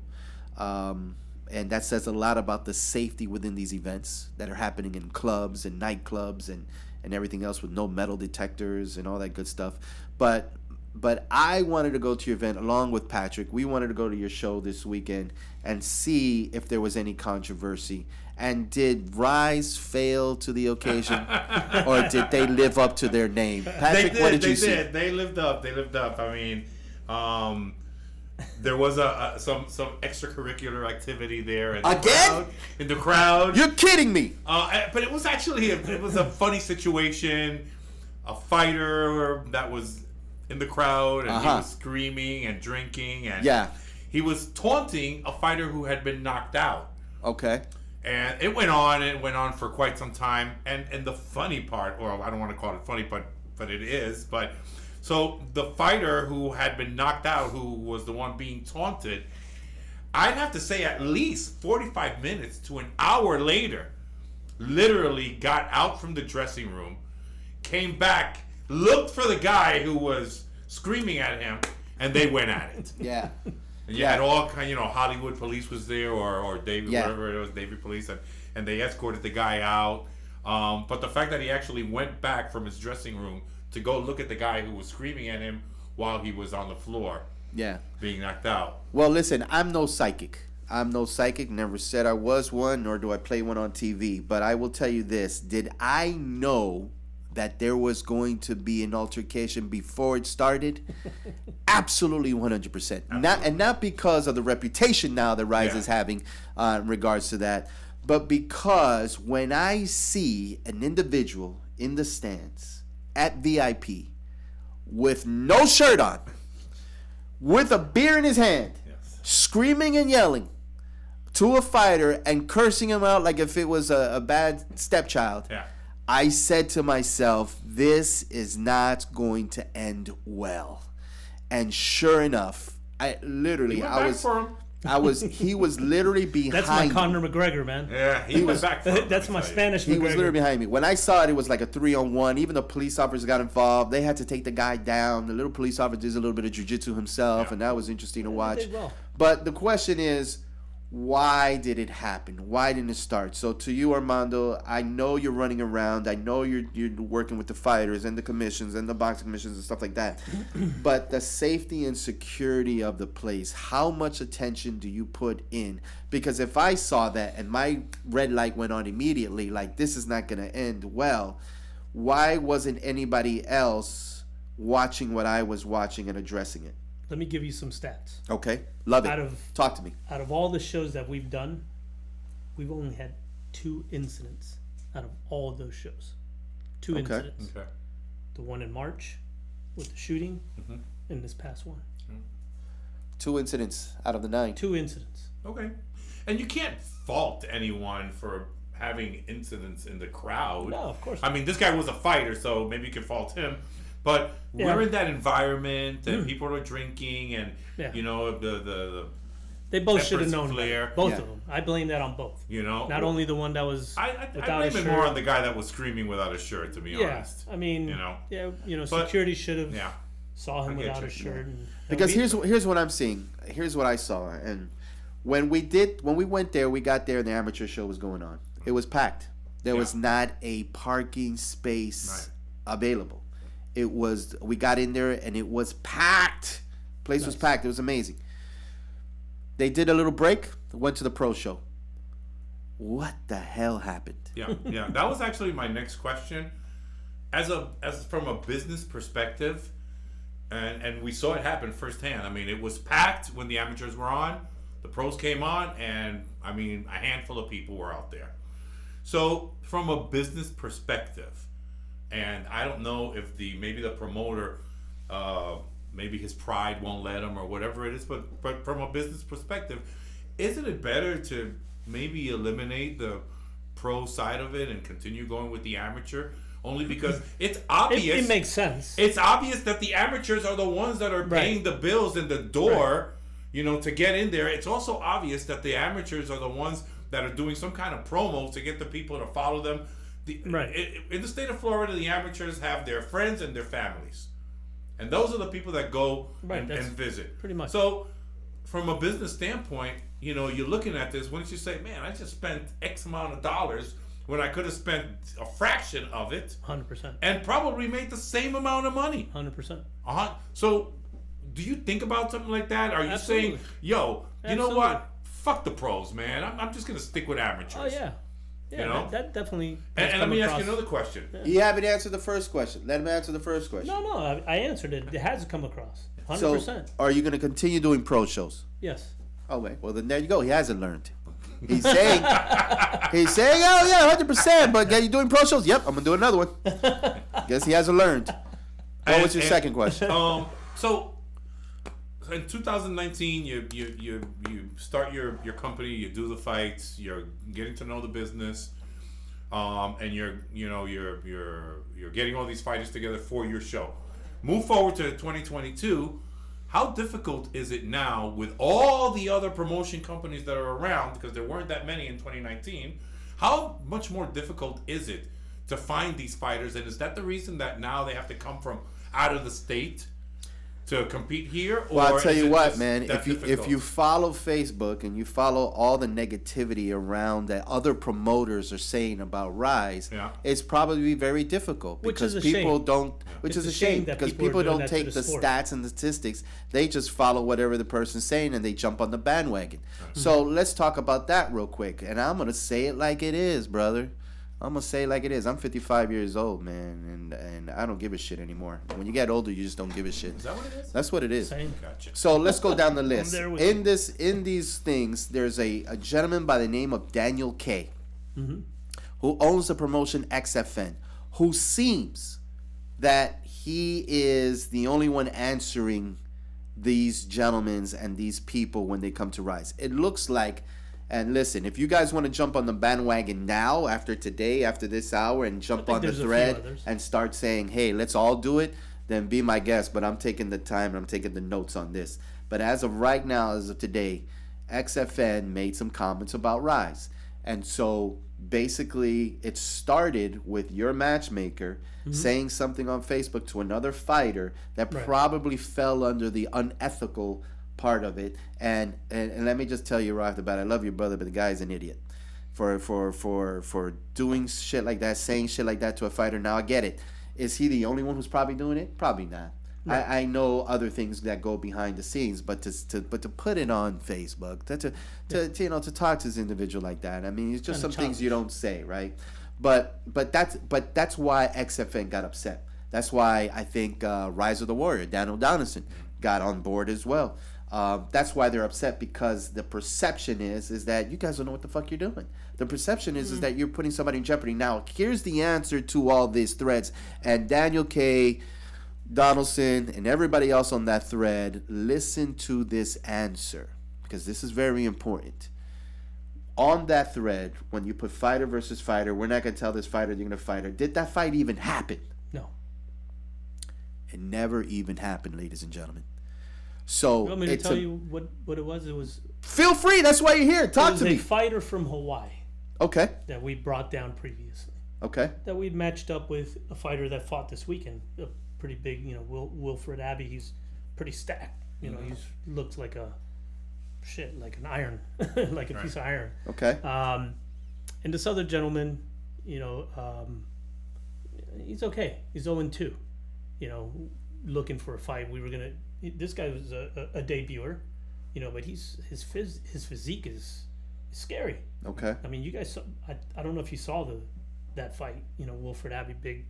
and that says a lot about the safety within these events that are happening in clubs and nightclubs and everything else with no metal detectors and all that good stuff. But I wanted to go to your event along with Patrick. We wanted to go to your show this weekend and see if there was any controversy. And did RIZE fail to the occasion, or did they live up to their name? Patrick, what did you see? They lived up. I mean, there was some extracurricular activity there in the crowd. You're kidding me! But it was actually it was a funny situation. A fighter that was in the crowd, and he was screaming and drinking, and he was taunting a fighter who had been knocked out. Okay. And it went on for quite some time. And the funny part, or I don't want to call it funny, but it is. But so the fighter who had been knocked out, who was the one being taunted, I'd have to say at least 45 minutes to an hour later, literally got out from the dressing room, came back, looked for the guy who was screaming at him, and they went at it. Yeah. And you had all kind, Hollywood police was there, or David, whatever it was, David police, and they escorted the guy out. But the fact that he actually went back from his dressing room to go look at the guy who was screaming at him while he was on the floor, being knocked out. Well, listen, I'm no psychic. Never said I was one, nor do I play one on TV. But I will tell you this: did I know that there was going to be an altercation before it started? Absolutely 100%. Not because of the reputation now that RIZE is having in regards to that, but because when I see an individual in the stands at VIP with no shirt on, with a beer in his hand, screaming and yelling to a fighter and cursing him out like if it was a bad stepchild, I said to myself, this is not going to end well. And sure enough, he was literally behind That's my Conor McGregor, man. Yeah, he was back for him. That's my Spanish He McGregor. was literally behind me. When I saw it, it was like a 3-on-1. Even the police officers got involved. They had to take the guy down. The little police officer did a little bit of jiu-jitsu himself, and that was interesting to watch. Did well. But the question is, why did it happen? Why didn't it start? So to you, Armando, I know you're running around. I know you're working with the fighters and the commissions and the boxing commissions and stuff like that. But the safety and security of the place, how much attention do you put in? Because if I saw that and my red light went on immediately, like this is not going to end well, why wasn't anybody else watching what I was watching and addressing it? Let me give you some stats. Okay, love it. Talk to me. Out of all the shows that we've done, we've only had 2 incidents out of all of those shows. 2 incidents. Okay. The one in March with the shooting, and this past one. 2 incidents out of the 9. 2 incidents. Okay. And you can't fault anyone for having incidents in the crowd. No, of course not. I mean, this guy was a fighter, so maybe you can fault him. But we're in that environment, and people are drinking, and the they both should have known flare. That. Both of them. I blame that on both. Not only the one that was without I a shirt. blame it more on the guy that was screaming without a shirt. To be honest, I mean, security should have saw him without a shirt. Because here's what I'm seeing. Here's what I saw, and when we went there, we got there, and the amateur show was going on. It was packed. There was not a parking space available. We got in there and it was packed. Place was packed. It was amazing. They did a little break, went to the pro show. What the hell happened? Yeah. That was actually my next question. As from a business perspective, and we saw it happen firsthand. I mean, it was packed when the amateurs were on. The pros came on, and I mean, a handful of people were out there. So from a business perspective, and I don't know if maybe the promoter, maybe his pride won't let him or whatever it is. But from a business perspective, isn't it better to maybe eliminate the pro side of it and continue going with the amateur? Only because it's obvious. It makes sense. It's obvious that the amateurs are the ones that are paying the bills in the door, to get in there. It's also obvious that the amateurs are the ones that are doing some kind of promo to get the people to follow them. In the state of Florida, the amateurs have their friends and their families. And those are the people that go and visit. Pretty much. So, from a business standpoint, you're looking at this. Wouldn't you say, man, I just spent X amount of dollars when I could have spent a fraction of it, 100%, and probably made the same amount of money. 100%. So, do you think about something like that? Are you saying, yo, you know what? Fuck the pros, man. I'm just gonna stick with amateurs. Oh yeah. Yeah, that definitely. And let me ask you another question. Yeah. You haven't answered the first question. Let him answer the first question. No, I answered it. It has come across. 100%. So, are you going to continue doing pro shows? Yes. Okay. Well, then there you go. He hasn't learned. He's saying, oh yeah, 100%. But you doing pro shows? Yep, I'm gonna do another one. Guess he hasn't learned. What was your second question? So in 2019, you start your company, you do the fights, you're getting to know the business, and you're getting all these fighters together for your show. Move forward to 2022. How difficult is it now with all the other promotion companies that are around, because there weren't that many in 2019? How much more difficult is it to find these fighters? And is that the reason that now they have to come from out of the state to compete here? Well, I'll tell you what, man. If you follow Facebook and you follow all the negativity around that other promoters are saying about RIZE, it's probably very difficult because people don't. Which is a shame because people don't take the stats and the statistics. They just follow whatever the person's saying and they jump on the bandwagon. So let's talk about that real quick. And I'm gonna say it like it is, brother. I'm gonna say it like it is. I'm 55 years old, man, and I don't give a shit anymore. When you get older, you just don't give a shit. Is that what it is? That's what it is. Same. Gotcha. So let's go down the list. In these things, there's a gentleman by the name of Daniel K, who owns the promotion XFN, who seems that he is the only one answering these gentlemen and these people when they come to RIZE. It looks like. And listen, if you guys want to jump on the bandwagon now, after today, after this hour, and jump on the thread and start saying, hey, let's all do it, then be my guest. But I'm taking the time and I'm taking the notes on this. But as of right now, as of today, XFN made some comments about RIZE. And so basically it started with your matchmaker saying something on Facebook to another fighter that probably fell under the unethical part of it, and let me just tell you right off the bat, I love your brother, but the guy's an idiot for doing shit like that, saying shit like that to a fighter. Now I get it. Is he the only one who's probably doing it? Probably not. No. I know other things that go behind the scenes, but to put it on Facebook, to talk to this individual like that, I mean, it's just some things you don't say, right? But that's why XFN got upset. That's why I think Rise of the Warrior, Daniel Donaldson, got on board as well. That's why they're upset, because the perception is that you guys don't know what the fuck you're doing. The perception is that you're putting somebody in jeopardy. Now, here's the answer to all these threads. And Daniel K, Donaldson, and everybody else on that thread, listen to this answer, because this is very important. On that thread, when you put fighter versus fighter, we're not going to tell this fighter you're going to fight her. Did that fight even happen? No. It never even happened, ladies and gentlemen. So you want me to tell you what it was? It was. Feel free. That's why you're here. Talk to me. It was a fighter from Hawaii. Okay. That we brought down previously. Okay. That we matched up with a fighter that fought this weekend. A pretty big, Wilfred Abbey. He's pretty stacked. He's looked like like an iron, like a piece of iron. Okay. And this other gentleman, he's okay. He's 0-2. Looking for a fight. This guy was a debuter, but his physique is scary. Okay. I mean, you guys saw, I don't know if you saw that fight. Wilfred Abbey, big,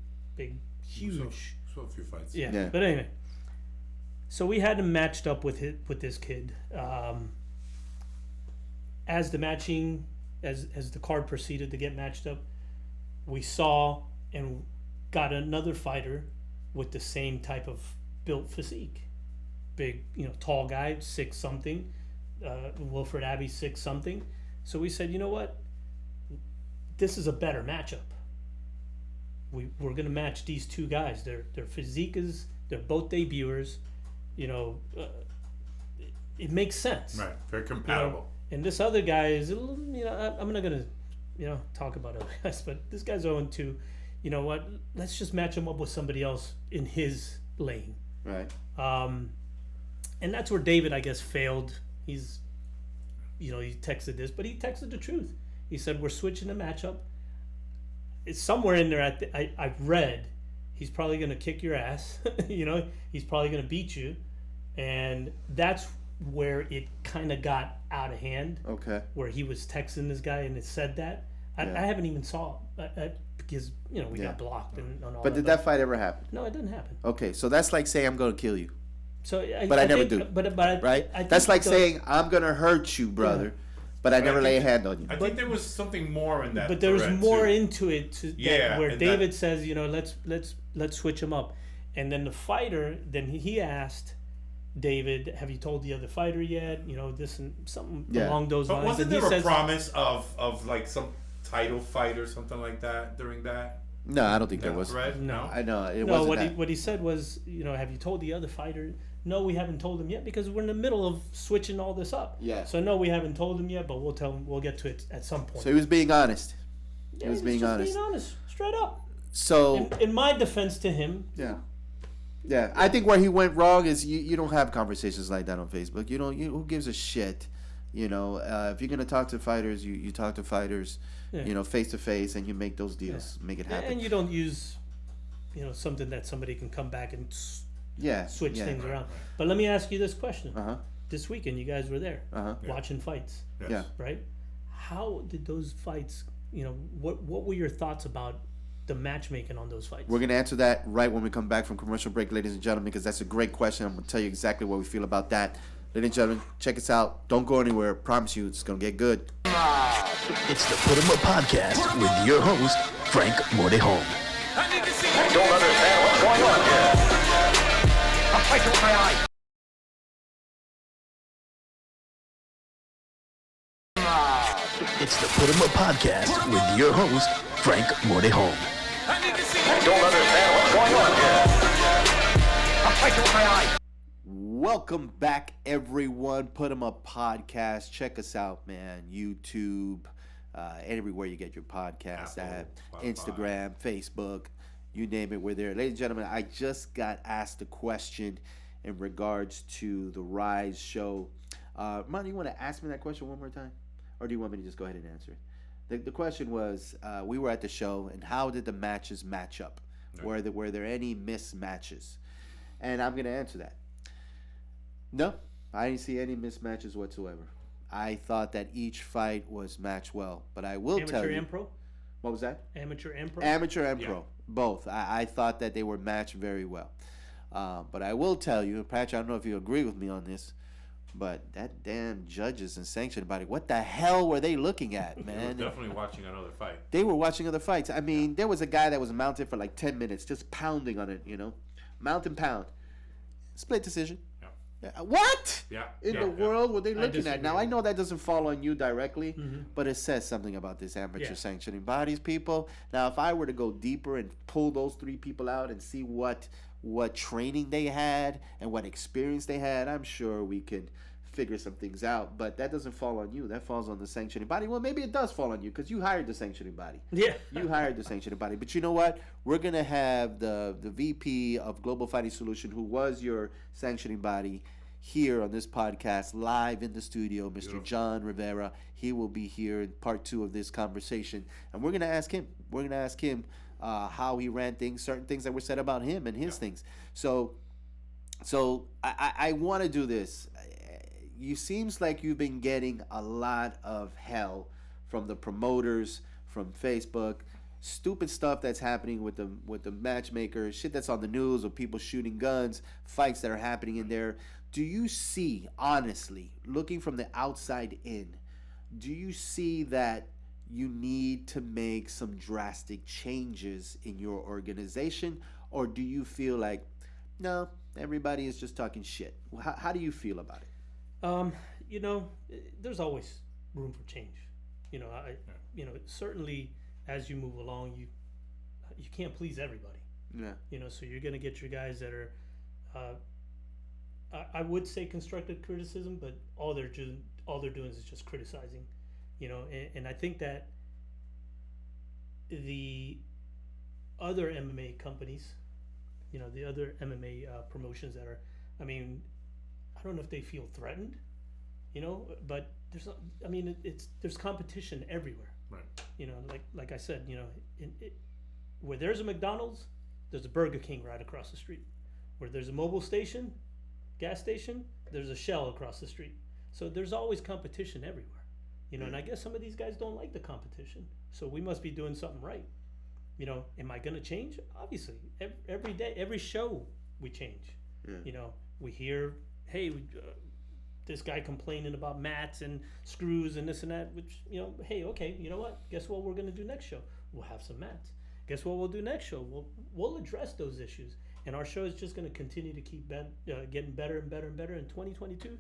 huge. Saw a few fights. Yeah. But anyway, so we had him matched up with this kid. As the card proceeded to get matched up, we saw and got another fighter with the same type of built physique. Big, tall guy, 6 something. Wilfred Abbey, 6 something. So we said, you know what? This is a better matchup. We're going to match these two guys. Their physique is, they're both debuters. It makes sense. Right. Very compatible. And this other guy is, I'm not going to, talk about other guys, but this guy's 0-2. You know what? Let's just match him up with somebody else in his lane. Right. And that's where David, I guess, failed. He texted this, but he texted the truth. He said, we're switching the matchup. It's somewhere in there. I've read he's probably going to kick your ass. He's probably going to beat you. And that's where it kind of got out of hand. Okay. Where he was texting this guy and it said that. I haven't even saw it because, we got blocked and all that. But did that fight ever happen? No, it didn't happen. Okay, so that's like saying I'm going to kill you. So, I never think, do. But Right? I think That's like saying I'm going to hurt you, brother, but I never lay a hand on you. I think there was something more in that. But there was thread, more too. into it, where and David says, let's switch him up, and then the fighter, then he asked David, have you told the other fighter yet? This and something along those But lines. wasn't and there a promise of like some title fight or something like that during that? No, I don't think there was. Thread? No. I know it No, wasn't what he said was, have you told the other fighter? No, we haven't told him yet because we're in the middle of switching all this up. Yeah. So no, we haven't told him yet, but we'll tell him. We'll get to it at some point. So he was being honest. Yeah, he was being honest. Being honest, straight up. So In my defense to him, yeah. I think where he went wrong is you don't have conversations like that on Facebook. Who gives a shit? If you're gonna talk to fighters, you talk to fighters, face to face, and you make those deals, make it happen. and you don't use, something that somebody can come back and switch things around. But let me ask you this question. This weekend, you guys were there watching fights, Yes. Yeah. right? How did those fights? What were your thoughts about the matchmaking on those fights? We're going to answer that right when we come back from commercial break, ladies and gentlemen, because that's a great question. I'm going to tell you exactly what we feel about that. Ladies and gentlemen, check us out. Don't go anywhere. Promise you, it's going to get good. It's the Putemup Podcast with your host, Frank Mordeholm. I don't understand what's going on here. I'll fight you with my eyes. It's the Putemup Podcast with your host, Frank Mordeholm. I don't understand what's going on here. I'll fight you with my eyes. Welcome back, everyone. Putemup Podcast. Check us out, man. YouTube, everywhere you get your podcast at, Instagram, Facebook, you name it, we're there. Ladies and gentlemen, I just got asked a question in regards to the RIZE show. Ron, you want to ask me that question one more time? Or do you want me to just go ahead and answer it? The question was, we were at the show, and how did the matches match up? Were there any mismatches? And I'm going to answer that. No, I didn't see any mismatches whatsoever. I thought that each fight was matched well. But I will tell you... Amateur and pro? What was that? Amateur and pro? Amateur and pro. Both. I thought that they were matched very well. But I will tell you, Patrick, I don't know if you agree with me on this, but that damn judges and sanctioning body, what the hell were they looking at, man? They were definitely watching another fight. They were watching other fights. I mean, there was a guy that was mounted for like 10 minutes, just pounding on it, Mount and pound. Split decision. What? Yeah. In the world were they looking disagree. at? Now, I know that doesn't fall on you directly, but it says something about this amateur Yeah. sanctioning bodies, people. Now, if I were to go deeper and pull those 3 people out and see what training they had and what experience they had, I'm sure we could figure some things out. But that doesn't fall on you. That falls on the sanctioning body. Well, maybe it does fall on you because you hired the sanctioning body. Yeah. You hired the sanctioning body. But you know what? We're going to have the VP of Global Fighting Solution, who was your sanctioning body, here on this podcast, live in the studio, Mr. John Rivera. He will be here in part 2 of this conversation. And we're going to ask him. We're going to ask him how he ran things, certain things that were said about him and his things. So I want to do this. You seems like you've been getting a lot of hell from the promoters, from Facebook, stupid stuff that's happening with the matchmakers, shit that's on the news of people shooting guns, fights that are happening in there. Do you see, honestly, looking from the outside in, do you see that you need to make some drastic changes in your organization, or do you feel like, no, everybody is just talking shit? How do you feel about it? You know, there's always room for change. You know, certainly as you move along, you can't please everybody. Yeah. You know, so you're gonna get your guys that are, I would say constructive criticism, but all they're doing is just criticizing. You know, and I think that the other MMA companies, you know, the other MMA promotions that are, I mean, I don't know if they feel threatened, you know, but there's competition everywhere. Right. You know, like I said, you know, where there's a McDonald's, there's a Burger King right across the street. Where there's a mobile station, gas station, there's a Shell across the street. So there's always competition everywhere. You know, and I guess some of these guys don't like the competition. So we must be doing something right. You know, am I going to change? Obviously. Every day, every show, we change. Yeah. You know, we hear, hey, this guy complaining about mats and screws and this and that, which, you know, hey, okay, you know what? Guess what we're going to do next show? We'll have some mats. Guess what we'll do next show? We'll address those issues. And our show is just going to continue to keep getting better and better and better. In 2022,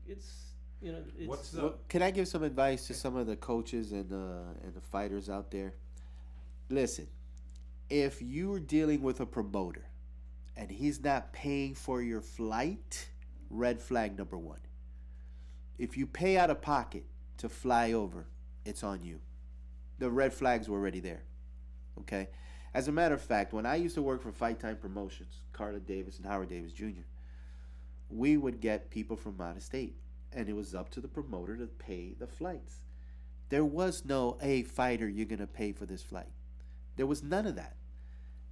it's you know, it's... Well, can I give some advice to some of the coaches and the fighters out there? Listen, if you're dealing with a promoter and he's not paying for your flight, red flag number one. If you pay out of pocket to fly over, it's on you. The red flags were already there. Okay? As a matter of fact, when I used to work for Fight Time Promotions, Carla Davis and Howard Davis Jr., we would get people from out of state, and it was up to the promoter to pay the flights. There was no, hey, fighter, you're going to pay for this flight. There was none of that.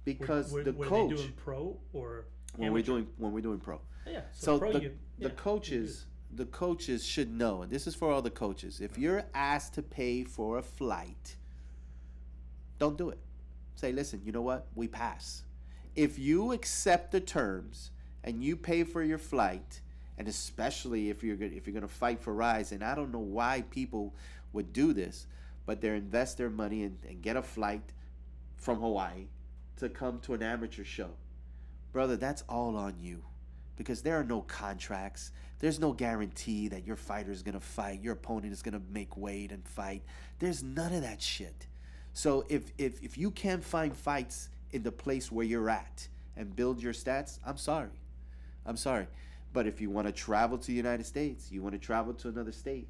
Because the coach... Were they doing pro or amateur? When we're doing pro. Yeah, so pro, the coaches should know, and this is for all the coaches, if you're asked to pay for a flight, don't do it. Say, listen, you know what? We pass. If you accept the terms and you pay for your flight, and especially if you're going to fight for RIZE, and I don't know why people would do this, but they invest their money and get a flight from Hawaii to come to an amateur show. Brother, that's all on you. Because there are no contracts. There's no guarantee that your fighter is going to fight. Your opponent is going to make weight and fight. There's none of that shit. So if you can't find fights in the place where you're at and build your stats, I'm sorry. But if you want to travel to the United States, you want to travel to another state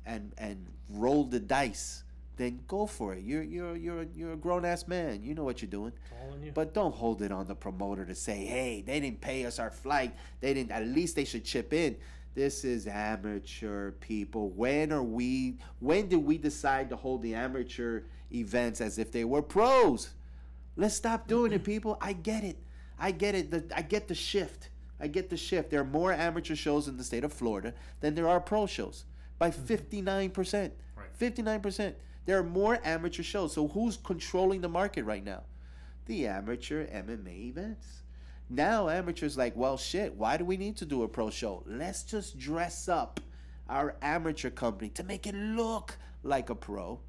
and roll the dice, then go for it. You're a grown-ass man. You know what you're doing. It's all on you. But don't hold it on the promoter to say, hey, they didn't pay us our flight. At least they should chip in. This is amateur, people. When did we decide to hold the amateur events as if they were pros? Let's stop doing it, people. I get it. I get the shift. There are more amateur shows in the state of Florida than there are pro shows by 59%. Right. 59%. There are more amateur shows. So who's controlling the market right now? The amateur MMA events. Now amateurs like, well, shit, why do we need to do a pro show? Let's just dress up our amateur company to make it look like a pro.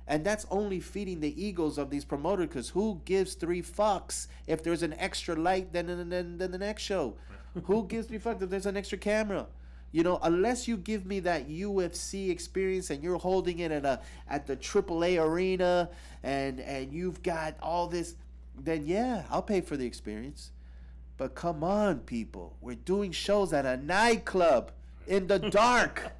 And that's only feeding the egos of these promoters, because who gives 3 fucks if there's an extra light than the next show? Who gives 3 fucks if there's an extra camera? You know, unless you give me that UFC experience and you're holding it at the AAA arena and you've got all this, then yeah, I'll pay for the experience. But come on, people. We're doing shows at a nightclub in the dark.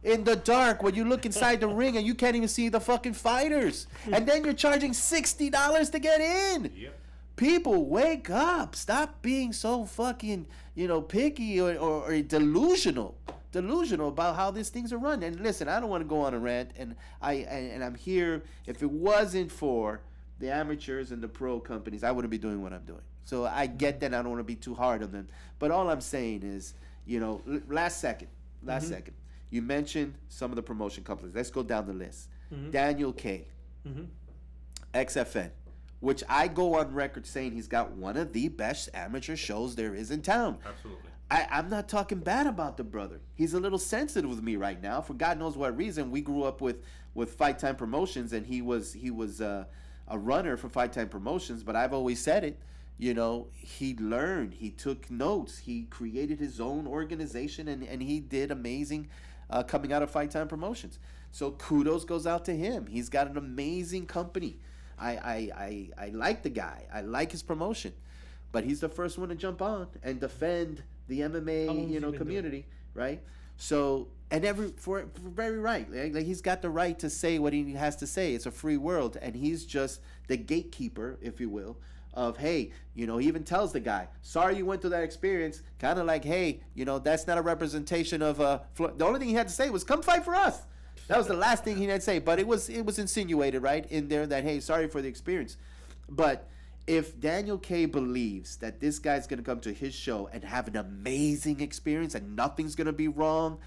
In the dark, when you look inside the ring and you can't even see the fucking fighters. And then you're charging $60 to get in. Yep. People, wake up. Stop being so fucking, picky or delusional about how these things are run. And listen, I don't want to go on a rant, and I'm here. If it wasn't for the amateurs and the pro companies, I wouldn't be doing what I'm doing. So I get that. I don't want to be too hard on them. But all I'm saying is, last second, you mentioned some of the promotion companies. Let's go down the list. Daniel K. XFN, which I go on record saying he's got one of the best amateur shows there is in town. Absolutely. I'm not talking bad about the brother. He's a little sensitive with me right now for God knows what reason. We grew up with Fight Time Promotions, and he was a runner for Fight Time Promotions. But I've always said it. You know, he learned, he took notes, he created his own organization, and he did amazing coming out of Fight Time Promotions. So kudos goes out to him. He's got an amazing company. I like the guy. I like his promotion. But he's the first one to jump on and defend the MMA, community, right? So, and for very right. Like he's got the right to say what he has to say. It's a free world, and he's just the gatekeeper, if you will, of, hey, he even tells the guy, sorry you went through that experience, kind of like, hey, that's not a representation of the only thing he had to say was come fight for us. That was the last thing he had to say, but it was insinuated right in there that, hey, sorry for the experience. But if Daniel K believes that this guy's going to come to his show and have an amazing experience and nothing's going to be wrong,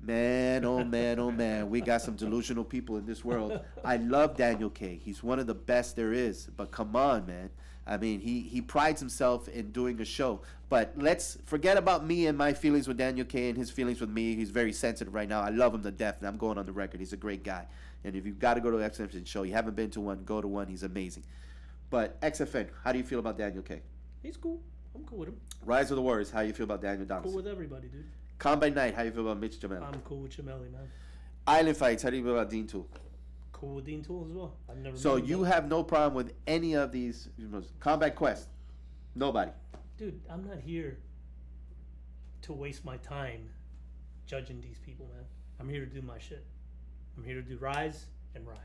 man, oh man, we got some delusional people in this world. I love Daniel K. He's one of the best there is. But come on, man. I mean, he prides himself in doing a show. But let's forget about me and my feelings with Daniel K and his feelings with me. He's very sensitive right now. I love him to death, and I'm going on the record. He's a great guy. And if you've got to go to an XFN show, you haven't been to one, go to one. He's amazing. But XFN, how do you feel about Daniel K? He's cool. I'm cool with him. Rise of the Warriors, how do you feel about Daniel Donaldson? Cool with everybody, dude. Combat Night, how do you feel about Mitch Jamel? I'm cool with Jameli, man. Island Fights, how do you feel about Dean Tool? Cool with Dean Tool as well. I've never. So you have no problem with any of these Combat Quest? Nobody. Dude, I'm not here to waste my time judging these people, man. I'm here to do my shit. I'm here to do Rise and Rise.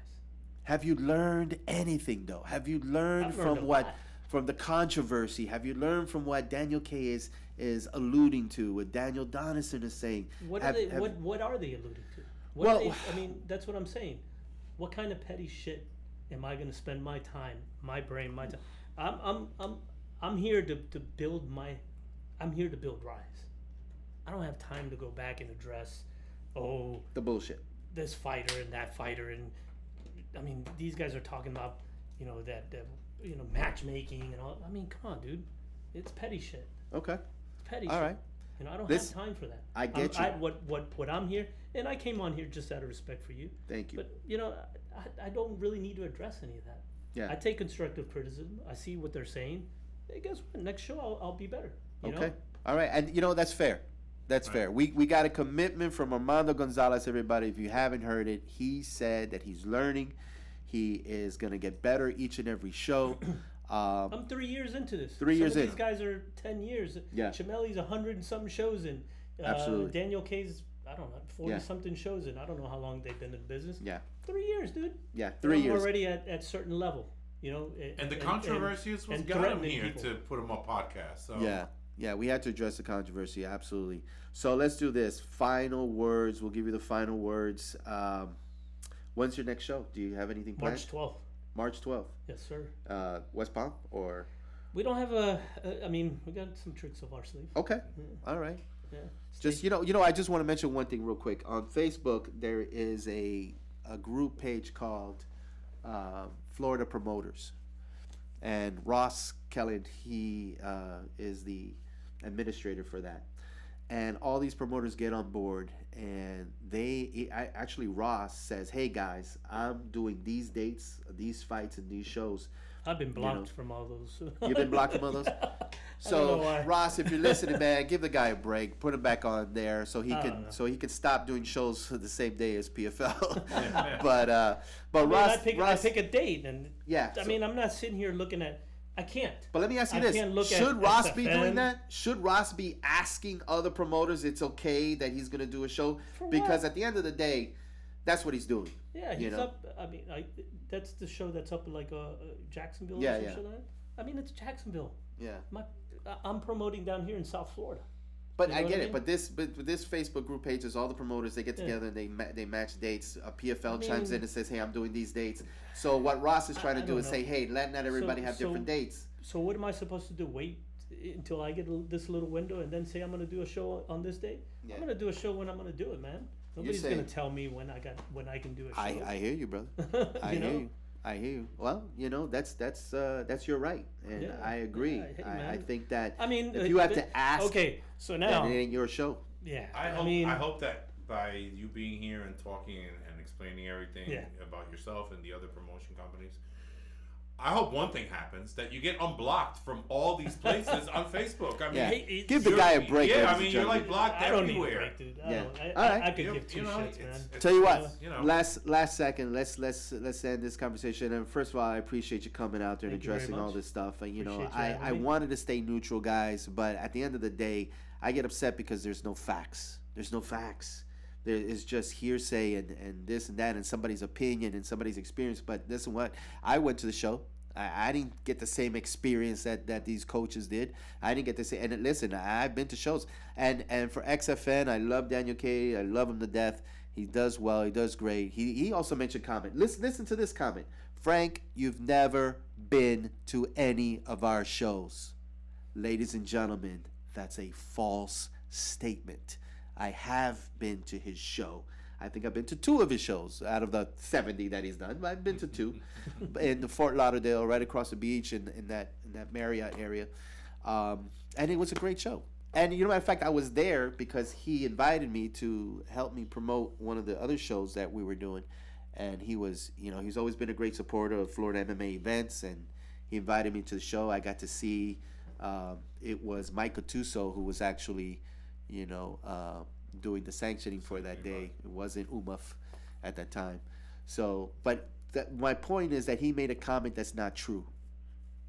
Have you learned anything though? Have you learned from the controversy? Have you learned from what Daniel K is alluding to? What Daniel Donaldson is saying? What are they alluding to? I mean, that's what I'm saying. What kind of petty shit am I going to spend my time, my brain, my time? I'm here to build I'm here to build Rise. I don't have time to go back and address the bullshit. This fighter and that fighter, and I mean, these guys are talking about that matchmaking and all. I mean, come on, dude, it's petty shit. Okay, it's petty. All shit. right. I don't have time for that. I get you. What I'm here, and I came on here just out of respect for you. Thank you. But I don't really need to address any of that. Yeah. I take constructive criticism. I see what they're saying. Hey, guess what? Next show I'll be better. You know? All right, and that's fair. That's fair. We got a commitment from Armando Gonzalez, everybody. If you haven't heard it, he said that he's learning. He is going to get better each and every show. I'm 3 years into this. 3 years in. These guys are 10 years. Yeah. Chameli's 100 and something shows in. Absolutely. Daniel K's, 40 something shows in. I don't know how long they've been in business. Yeah. 3 years, dude. Yeah, 3 years. I'm already at certain level. And the controversy is what got him here to PutemupPodcast. So. Yeah, we had to address the controversy, absolutely. So let's do this. Final words. We'll give you the final words. When's your next show? Do you have anything planned? March 12th. March 12th. Yes, sir. West Palm or? We don't have we got some tricks up our sleeve. Okay. Yeah. All right. Yeah. Just I just want to mention one thing real quick. On Facebook, there is a group page called Florida Promoters, and Ross Kelly, he is the administrator for that. And all these promoters get on board, and Ross says, "Hey guys, I'm doing these dates, these fights, and these shows." I've been blocked from all those. You've been blocked from all those. So Ross, if you're listening, man, give the guy a break. Put him back on there so he can stop doing shows the same day as PFL. but Ross, I pick a date, and yeah. I mean, I'm not sitting here looking at. I can't. But let me ask you this: should Ross be doing that? Should Ross be asking other promoters it's okay that he's going to do a show? Because at the end of the day, that's what he's doing. Yeah, he's up. I mean, that's the show that's up in Jacksonville. Yeah, or some shit like that. I mean, it's Jacksonville. Yeah. I'm promoting down here in South Florida. But I get it. But this Facebook group page is all the promoters. They get together and they match dates. PFL chimes in and says, "Hey, I'm doing these dates." So what Ross is trying to do is say, "Hey, not everybody have different dates." So what am I supposed to do? Wait until I get this little window and then say I'm going to do a show on this date? Yeah. I'm going to do a show when I'm going to do it, man. Nobody's going to tell me when I can do a show. I hear you, brother. I hear you. I hear you. Well, that's your right, and Yeah. I agree. Yeah, hey, I man. think that I mean, if you have to ask, okay, so then now, it ain't your show. yeah, I hope that by you being here and talking and explaining everything Yeah. about yourself and the other promotion companies, I hope one thing happens, that you get unblocked from all these places on Facebook. I mean, Yeah. Hey, Give the guy a break. Yeah, ladies I and mean, you're gentlemen. like blocked I don't need a everywhere. break, dude. Yeah. I Alright. could give two shits, man. Tell you what, you know. last second, let's end this conversation. And first of all, I appreciate you coming out there and Thank you very addressing all much. this stuff. And Appreciate you I having me. wanted to stay neutral, guys, but at the end of the day, I get upset because there's no facts. There's no facts. There is just hearsay and this and that and somebody's opinion and somebody's experience. But listen, what I went to the show. I didn't get the same experience that these coaches did. I didn't get the same. And listen, I've been to shows. And for XFN, I love Daniel K. I love him to death. He does well. He does great. He also mentioned comment. Listen to this comment. Frank, you've never been to any of our shows. Ladies and gentlemen, that's a false statement. I have been to his show. I think I've been to 2 of his shows out of the 70 that he's done. I've been to 2 in the Fort Lauderdale, right across the beach in that Marriott area, and it was a great show. And matter of fact, I was there because he invited me to help me promote one of the other shows that we were doing, and he was, he's always been a great supporter of Florida MMA events, and he invited me to the show. I got to see it was Mike Gattuso who was actually, doing the sanctioning for that day. It wasn't Umuf at that time. So, but my point is that he made a comment that's not true.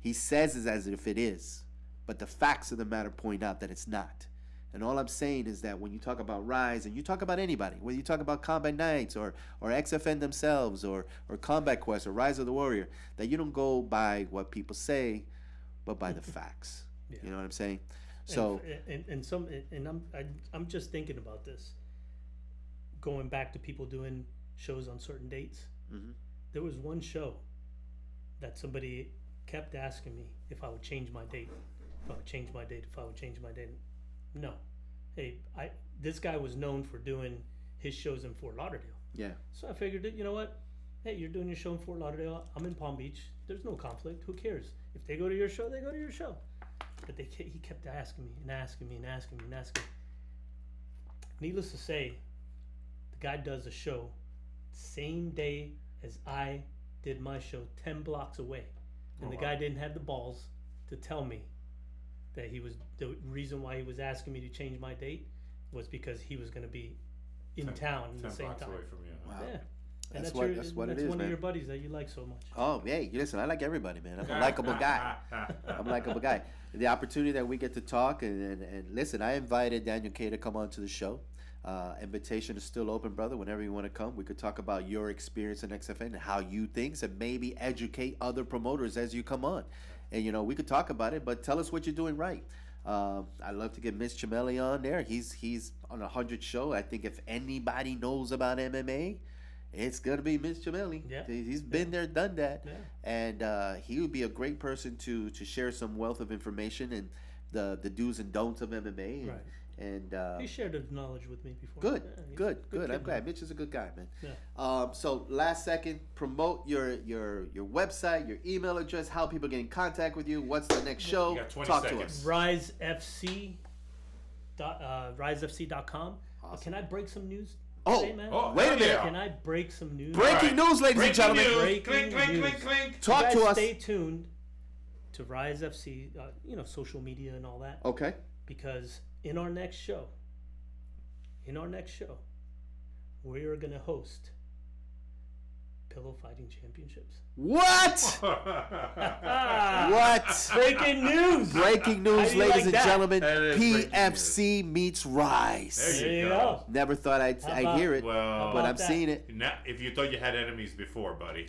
He says it as if it is, but the facts of the matter point out that it's not. And all I'm saying is that when you talk about RIZE and you talk about anybody, whether you talk about Combat Knights or XFN themselves or Combat Quest or Rise of the Warrior, that you don't go by what people say, but by the facts. Yeah. You know what I'm saying? So I'm just thinking about this. Going back to people doing shows on certain dates, there was one show that somebody kept asking me if I would change my date, No, hey, this guy was known for doing his shows in Fort Lauderdale. yeah, So I figured that, you know what? Hey, you're doing your show in Fort Lauderdale. I'm in Palm Beach. There's no conflict. Who cares? If they go to your show, they go to your show. But he kept asking me and asking me and asking me and asking me. Needless to say, the guy does a show same day as I did my show 10 blocks away. And the guy didn't have the balls to tell me that the reason why he was asking me to change my date was because he was going to be in town at the 10 same blocks time. away from you. Wow. Yeah. And That's that's what it is, one man. of your buddies that you like so much. Oh, hey, listen, I like everybody, man. I'm a likable guy. I'm a likable guy. The opportunity that we get to talk and listen, I invited Daniel K to come on to the show. Invitation is still open, brother. Whenever you want to come, we could talk about your experience in XFN and how you think, and maybe educate other promoters as you come on. And we could talk about it, but tell us what you're doing right. I'd love to get Mitch Chimelli on there. He's on 100 show. I think if anybody knows about MMA, it's gonna be Mitch Chimelli. Yeah. He's been there, done that, Yeah. and he would be a great person to share some wealth of information and the do's and don'ts of MMA. And, Right. and He shared his knowledge with me before. good, Yeah, he's a good. kid, I'm glad. man. Mitch is a good guy, man. Yeah. So last second, promote your website, your email address, how people get in contact with you. What's the next show? You got 20 Talk seconds. to us. RizeFC.com. Awesome. Can I break some news Oh, today, man? wait a minute. yeah. Can I break some news? Breaking news, ladies and gentlemen. News. Breaking Clink, clink, news. clink, clink. Talk You to guys us. Stay tuned to Rise FC, social media and all that. Okay. Because in our next show, we're going to host Pillow Fighting Championships. What? What? Breaking news! Breaking How news, do you ladies like and that? gentlemen. That is breaking PFC meets Rise. There There you go. Never thought I'd hear it, Well, but about I'm that? seeing it. Now, if you thought you had enemies before, buddy.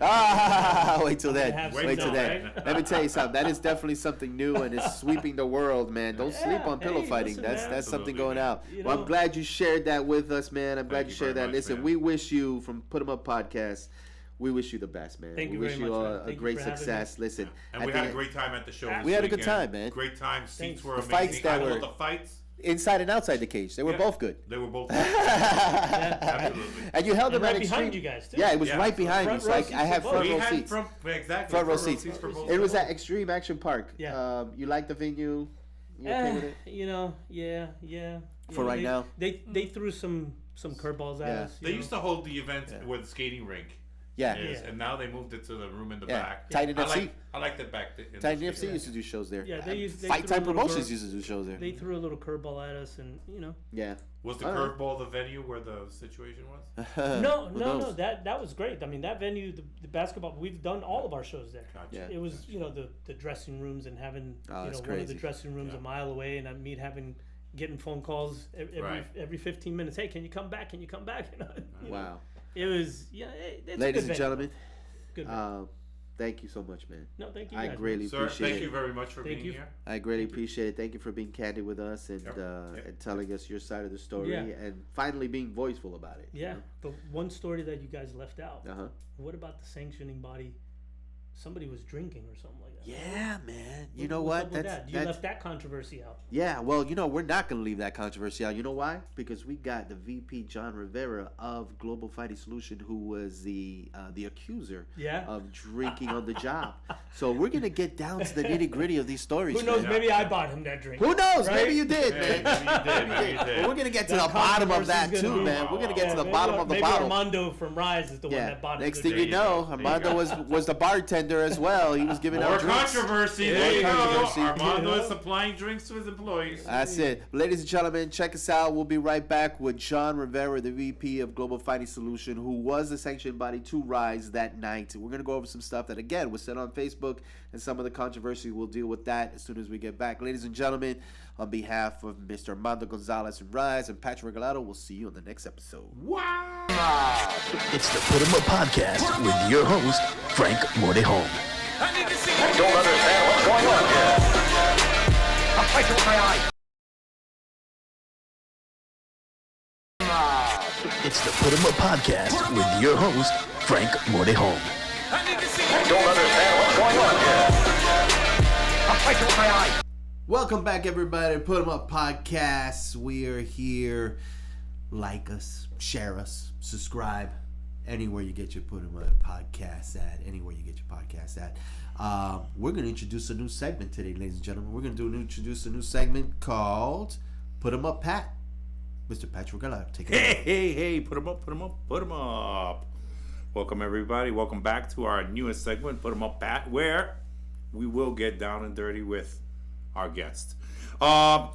Wait till then. have Wait till some then. now, right? Let me tell you something. That is definitely something new and it's sweeping the world, man. Don't sleep on hey, pillow fighting. listen, That's man. that's something Absolutely, going man. out. You Well, I'm know- glad you shared that with us, man. I'm glad Thank you you shared very that. much, Listen, man. we wish you from Putemup Podcast. We wish you the best, man. Thank we you wish very you much, all man. a Thank you great for having success. me. Listen, And we had a great time at the show. We had a good weekend. time, man. Great time. Seats Thanks. were The amazing. fights that I were- thought the fights inside and outside the cage. They were both good. They were both. Yeah. Absolutely. And you held them right at extreme. behind you guys too. Yeah, it was Yeah. right behind me. Front So row I seats had for front both. row We had seats. exactly Front row row seats. for both. It was at Extreme Action Park. Yeah. You like the venue? You okay with it? You know, yeah. For right now? They threw some curveballs at Yeah. us. They used to hold the event where the skating rink Yeah. is, Yeah. and now they moved it to the room in the Yeah. back. Titan FC. I liked it back then. Titan FC used to do shows there. Yeah, they Fight threw a Time little Promotions curve- used to do shows there. They threw a little curveball at us, and Yeah. Was the All right. curveball the venue where the situation was? no. knows? That was great. I mean, that venue, the basketball. We've done all of our shows there. Gotcha. Yeah. It was the dressing rooms and having Oh, one that's of the crazy. dressing rooms Yeah. a mile away, and me getting phone calls Right. every 15 minutes. Hey, can you come back? Can you come back? You know, Wow. It was it's a Ladies good and venue. gentlemen, Good venue. thank you so much, man. No, thank you. I guys, greatly Sir, appreciate thank it. you very much for Thank being you. here. I greatly appreciate it. Thank you for being candid with us and Yep. and telling us your side of the story Yeah. and finally being voiceful about it. Yeah, but one story that you guys left out. Uh huh. What about the sanctioning body? Somebody was drinking or something like that. Yeah, man. You know What's what? up with that? You left that controversy out. Yeah, well, we're not going to leave that controversy out. You know why? Because we got the VP, John Rivera of Global Fighting Solution, who was the accuser Yeah. of drinking on the job. So we're going to get down to the nitty-gritty of these stories. Who knows? man. Maybe I bought him that drink. Who knows? Right? Maybe you did, Maybe man. you did. Maybe you But did. we're going to get to That the bottom of controversy's that, gonna too, be- man. We're going to get to the maybe bottom of the maybe bottle. Armando from RIZE is the one that bought Next the thing drink. you know, There you Armando go. was the bartender as well. He was giving More out drinks. controversy. Yeah, There you controversy. go. Armando You know? is supplying drinks to his employees. That's it. Ladies and gentlemen, check us out. We'll be right back with John Rivera, the VP of Global Fighting Solution, who was the sanctioned body to RIZE that night. We're going to go over some stuff that, again, was said on Facebook, and some of the controversy. We'll deal with that as soon as we get back. Ladies and gentlemen, on behalf of Mr. Armando Gonzalez and RIZE and Patrick Regalado, we'll see you on the next episode. Wow. It's the Putemup Podcast with your host, Frank Mordeholm. I don't understand what's going on here. I'll fight you with my eyes. It's the Putemup Podcast with your host, Frank Mordeholm. I don't understand what's going on here. I'll fight you with my eyes. Welcome back, everybody, to Putemup Podcast. We are here. Like us, share us, subscribe anywhere you get your Putemup Podcast at. Anywhere you get your podcast at. We're going to introduce a new segment today, ladies and gentlemen. We're going to introduce a new segment called Putemup Pat. Mr. Patrick Regalado, take it away. Hey, put 'em up. Welcome, everybody. Welcome back to our newest segment, Put 'em Up, Pat, where we will get down and dirty with our guest. I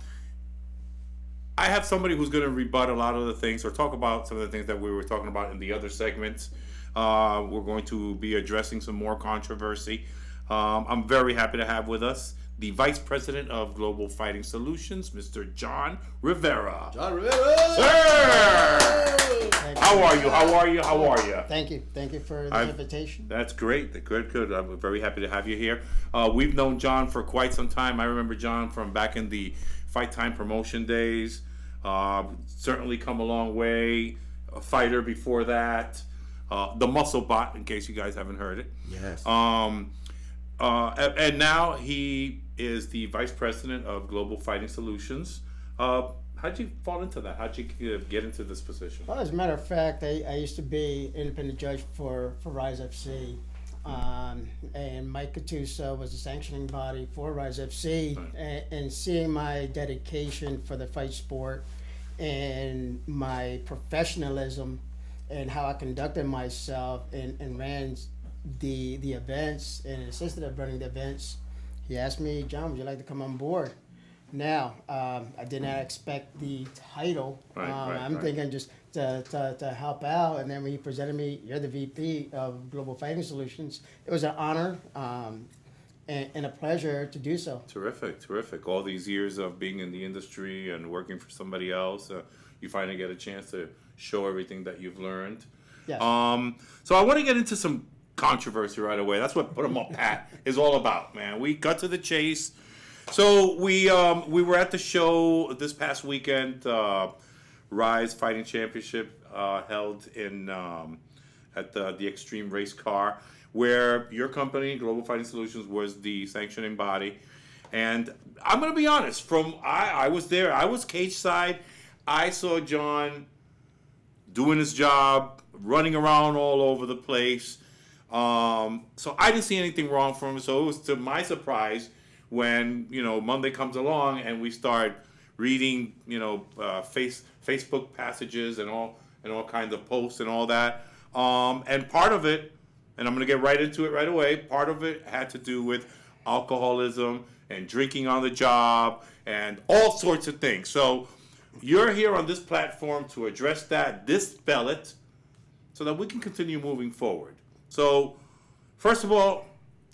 have somebody who's going to rebut a lot of the things or talk about some of the things that we were talking about in the other segments. We're going to be addressing some more controversy. I'm very happy to have with us the Vice President of Global Fighting Solutions, Mr. John Rivera. John Rivera! Sir! How are you? Thank you for the invitation. That's great. Good. I'm very happy to have you here. We've known John for quite some time. I remember John from back in the Fight Time Promotion days. Certainly come a long way. A fighter before that. The Muscle Bot, in case you guys haven't heard it. Yes. And now he is the Vice President of Global Fighting Solutions. How'd you fall into that? How'd you get into this position? Well, as a matter of fact, I used to be independent judge for RIZE FC. And Mike Gattuso was the sanctioning body for RIZE FC. Right. And seeing my dedication for the fight sport and my professionalism and how I conducted myself and ran the events and assisted at running the events, he asked me, John, would you like to come on board? Now, I did not expect the title. I'm thinking just to help out. And then when he presented me, you're the VP of Global Fighting Solutions, it was an honor and a pleasure to do so. Terrific. All these years of being in the industry and working for somebody else, you finally get a chance to show everything that you've learned. Yes. So I want to get into some controversy right away. That's what Put 'em Up, Pat is all about, man. We cut to the chase. So we were at the show this past weekend, RIZE Fighting Championship held in at the Extreme Race Car, where your company, Global Fighting Solutions, was the sanctioning body. And I'm going to be honest. I was there. I was cage side. I saw John doing his job, running around all over the place. So I didn't see anything wrong for him. So it was to my surprise when, Monday comes along and we start reading, Facebook passages and all kinds of posts and all that. And part of it, and I'm going to get right into it right away, part of it had to do with alcoholism and drinking on the job and all sorts of things. So you're here on this platform to address that, dispel it, so that we can continue moving forward. So, first of all,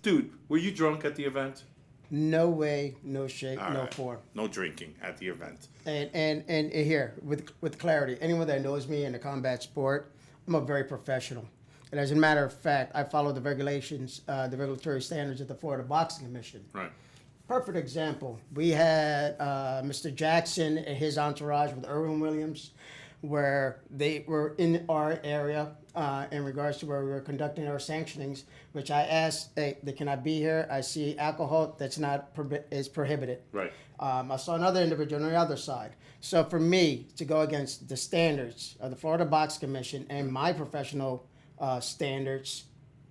dude, were you drunk at the event? No way, no shake, All no right. form. No drinking at the event. And here, with clarity, anyone that knows me in the combat sport, I'm a very professional. And as a matter of fact, I follow the regulations, the regulatory standards of the Florida Boxing Commission. Right. Perfect example. We had Mr. Jackson and his entourage with Irwin Williams, where they were in our area in regards to where we were conducting our sanctionings, which I asked, hey, can I be here? I see alcohol that's not is prohibited. Right. I saw another individual on the other side. So for me to go against the standards of the Florida Box Commission and my professional standards,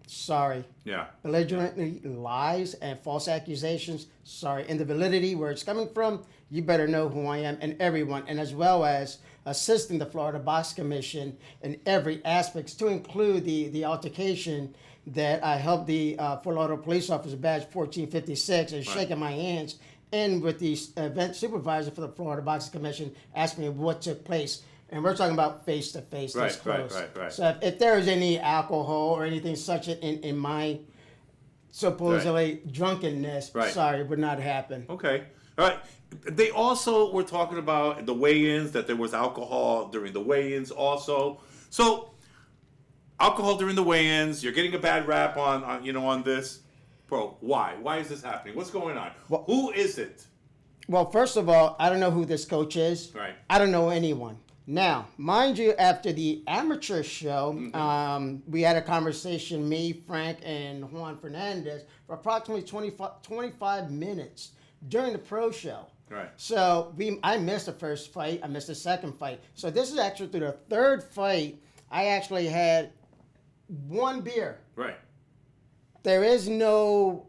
sorry. Yeah. Belligerently lies and false accusations, sorry. And the validity, where it's coming from, you better know who I am and everyone, and as well as assisting the Florida Box Commission in every aspect, to include the altercation that I helped the Fort Lauderdale police officer badge 1456 and shaking my hands, and with the event supervisor for the Florida Boxing Commission asking me what took place. And we're talking about face-to-face, that's close. Right. So if there is any alcohol or anything such in my supposedly drunkenness, sorry, it would not happen. Okay. All right. They also were talking about the weigh-ins, that there was alcohol during the weigh-ins also. So, alcohol during the weigh-ins, you're getting a bad rap on this. Bro, why? Why is this happening? What's going on? Well, who is it? Well, first of all, I don't know who this coach is. Right. I don't know anyone. Now, mind you, after the amateur show, we had a conversation, me, Frank, and Juan Fernandez, for approximately 25 minutes during the pro show. Right. So I missed the first fight. I missed the second fight. So this is actually through the third fight. I actually had one beer. Right. There is no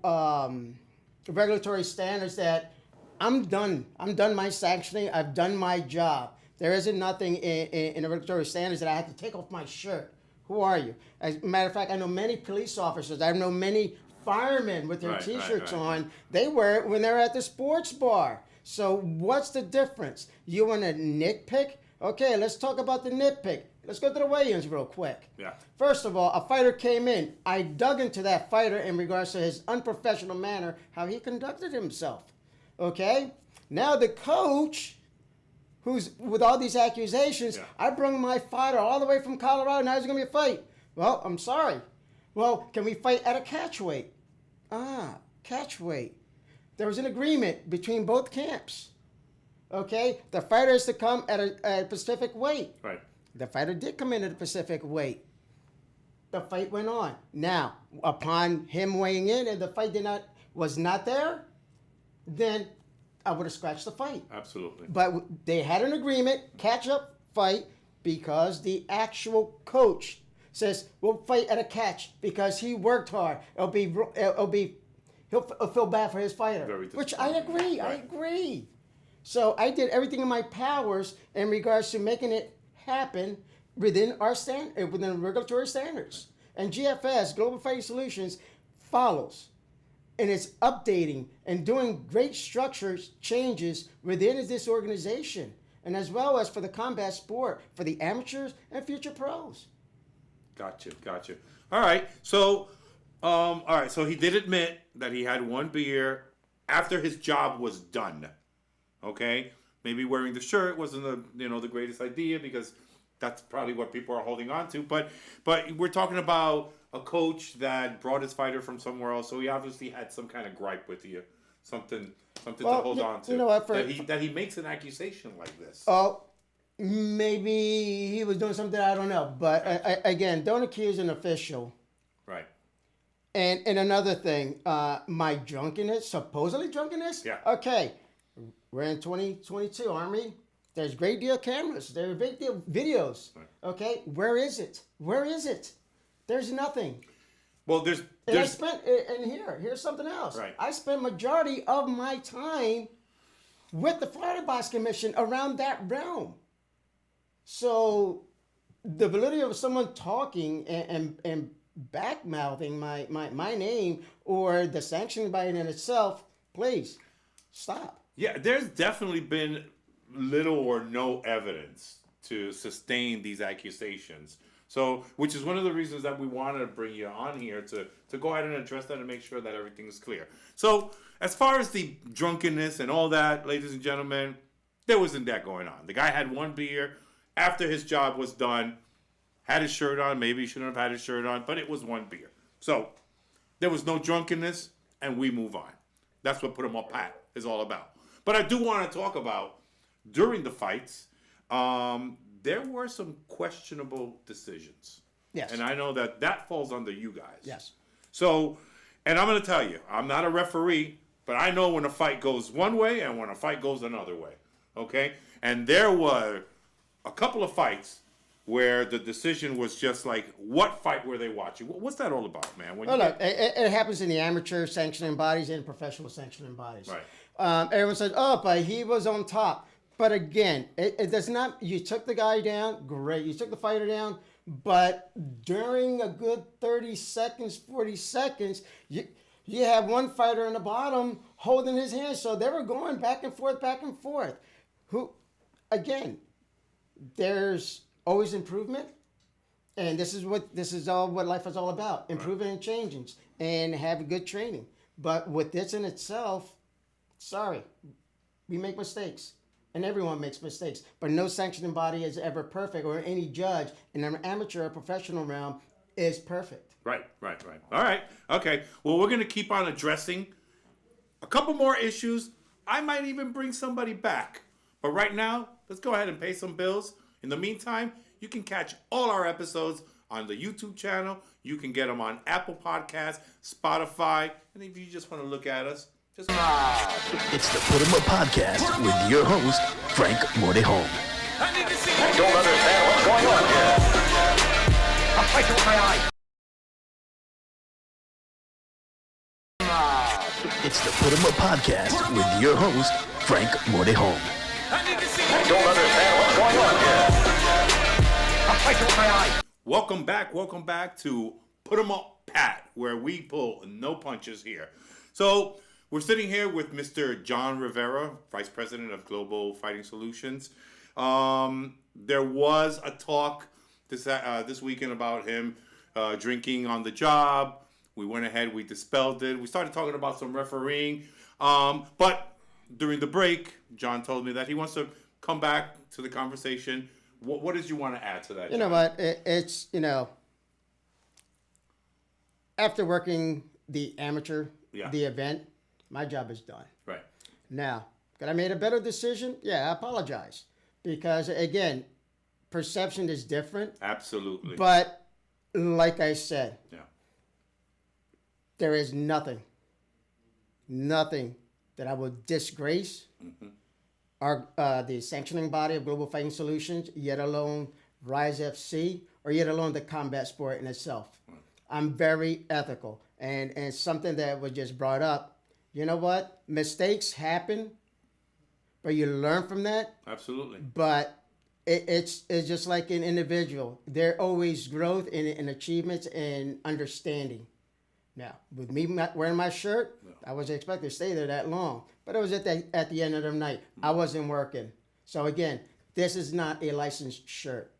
regulatory standards that I'm done. I'm done my sanctioning. I've done my job. There isn't nothing in the regulatory standards that I have to take off my shirt. Who are you? As a matter of fact, I know many police officers. I know many firemen with their T-shirts on. They wear it when they're at the sports bar. So what's the difference? You want to nitpick? Okay, let's talk about the nitpick. Let's go to the weigh-ins real quick. Yeah. First of all, a fighter came in. I dug into that fighter in regards to his unprofessional manner, how he conducted himself. Okay? Now the coach, who's with all these accusations, I brung my fighter all the way from Colorado. Now there's going to be a fight. Well, I'm sorry. Well, can we fight at a catch weight? Catch weight. There was an agreement between both camps. Okay? The fighter is to come at a Pacific weight. Right. The fighter did come in at a Pacific weight. The fight went on. Now, upon him weighing in and the fight was not there, then I would have scratched the fight. Absolutely. But they had an agreement, catch-up fight, because the actual coach says, we'll fight at a catch because he worked hard. He'll feel bad for his fighter, which I agree. I agree. So I did everything in my powers in regards to making it happen within within regulatory standards. And GFS, Global Fighting Solutions, follows. And it's updating and doing great structures changes within this organization, and as well as for the combat sport, for the amateurs and future pros. Gotcha. All right. So, So he did admit that he had one beer after his job was done. Okay. Maybe wearing the shirt wasn't the greatest idea, because that's probably what people are holding on to. But we're talking about a coach that brought his fighter from somewhere else, so he obviously had some kind of gripe with you, something to hold on to. You know what? That he makes an accusation like this. Oh, maybe he was doing something I don't know. But again, don't accuse an official. Right. And another thing, my drunkenness, supposedly drunkenness. Yeah. Okay, we're in 2022, aren't we? There's a great deal of cameras. There are a great deal of videos. Right. Okay, where is it? Where is it? There's nothing. Well, And I spent, and here's something else. Right. I spent majority of my time with the Florida Box Commission around that realm. So the validity of someone talking and back-mouthing my name or the sanctioning by it in itself, please, stop. Yeah, there's definitely been little or no evidence to sustain these accusations. So, which is one of the reasons that we wanted to bring you on here to go ahead and address that and make sure that everything is clear. So, as far as the drunkenness and all that, ladies and gentlemen, there wasn't that going on. The guy had one beer after his job was done, had his shirt on. Maybe he shouldn't have had his shirt on, but it was one beer. So, there was no drunkenness, and we move on. That's what Putemup Pat is all about. But I do want to talk about, during the fights, there were some questionable decisions. Yes. And I know that falls under you guys. Yes. So, and I'm going to tell you, I'm not a referee, but I know when a fight goes one way and when a fight goes another way. Okay? And there were a couple of fights where the decision was just like, what fight were they watching? What's that all about, man? When Look, it happens in the amateur sanctioning bodies and professional sanctioning bodies. Right. Everyone says, oh, but he was on top. But again, it does not, you took the guy down, great. You took the fighter down, but during a good 30 seconds, 40 seconds, you have one fighter in the bottom holding his hand. So they were going back and forth, back and forth. Again, there's always improvement. And this is all what life is all about. Improving and changing and have good training. But with this in itself, sorry, we make mistakes. And everyone makes mistakes. But no sanctioning body is ever perfect, or any judge in an amateur or professional realm is perfect. Right. All right. Okay. Well, we're going to keep on addressing a couple more issues. I might even bring somebody back. But right now, let's go ahead and pay some bills. In the meantime, you can catch all our episodes on the YouTube channel. You can get them on Apple Podcasts, Spotify. And if you just want to look at us, just... It's the Putemup Podcast with your host, Frank Mortejon. I don't understand what's going on here. I'll fight you with my eyes. It's the Putemup Podcast with your host, Frank Mortejon. I don't understand what's going on here. I'll fight you with my eyes. Welcome back to Putemup Pat, where we pull no punches here. So, we're sitting here with Mr. John Rivera, Vice President of Global Fighting Solutions. There was a talk this weekend about him drinking on the job. We went ahead, we dispelled it. We started talking about some refereeing. But during the break, John told me that he wants to come back to the conversation. What did you want to add to that? You know what? It's, after working the amateur, the event, my job is done. Right. Now, could I made a better decision? Yeah, I apologize. Because, again, perception is different. Absolutely. But, like I said, there is nothing that I would disgrace the sanctioning body of Global Fighting Solutions, yet alone RIZE FC, or yet alone the combat sport in itself. I'm very ethical. And something that was just brought up, you know what? Mistakes happen, but you learn from that. Absolutely. But it's just like an individual. There always growth in achievements and understanding. Now, with me wearing my shirt, I wasn't expected to stay there that long. But it was at the end of the night. I wasn't working. So again, this is not a licensed shirt.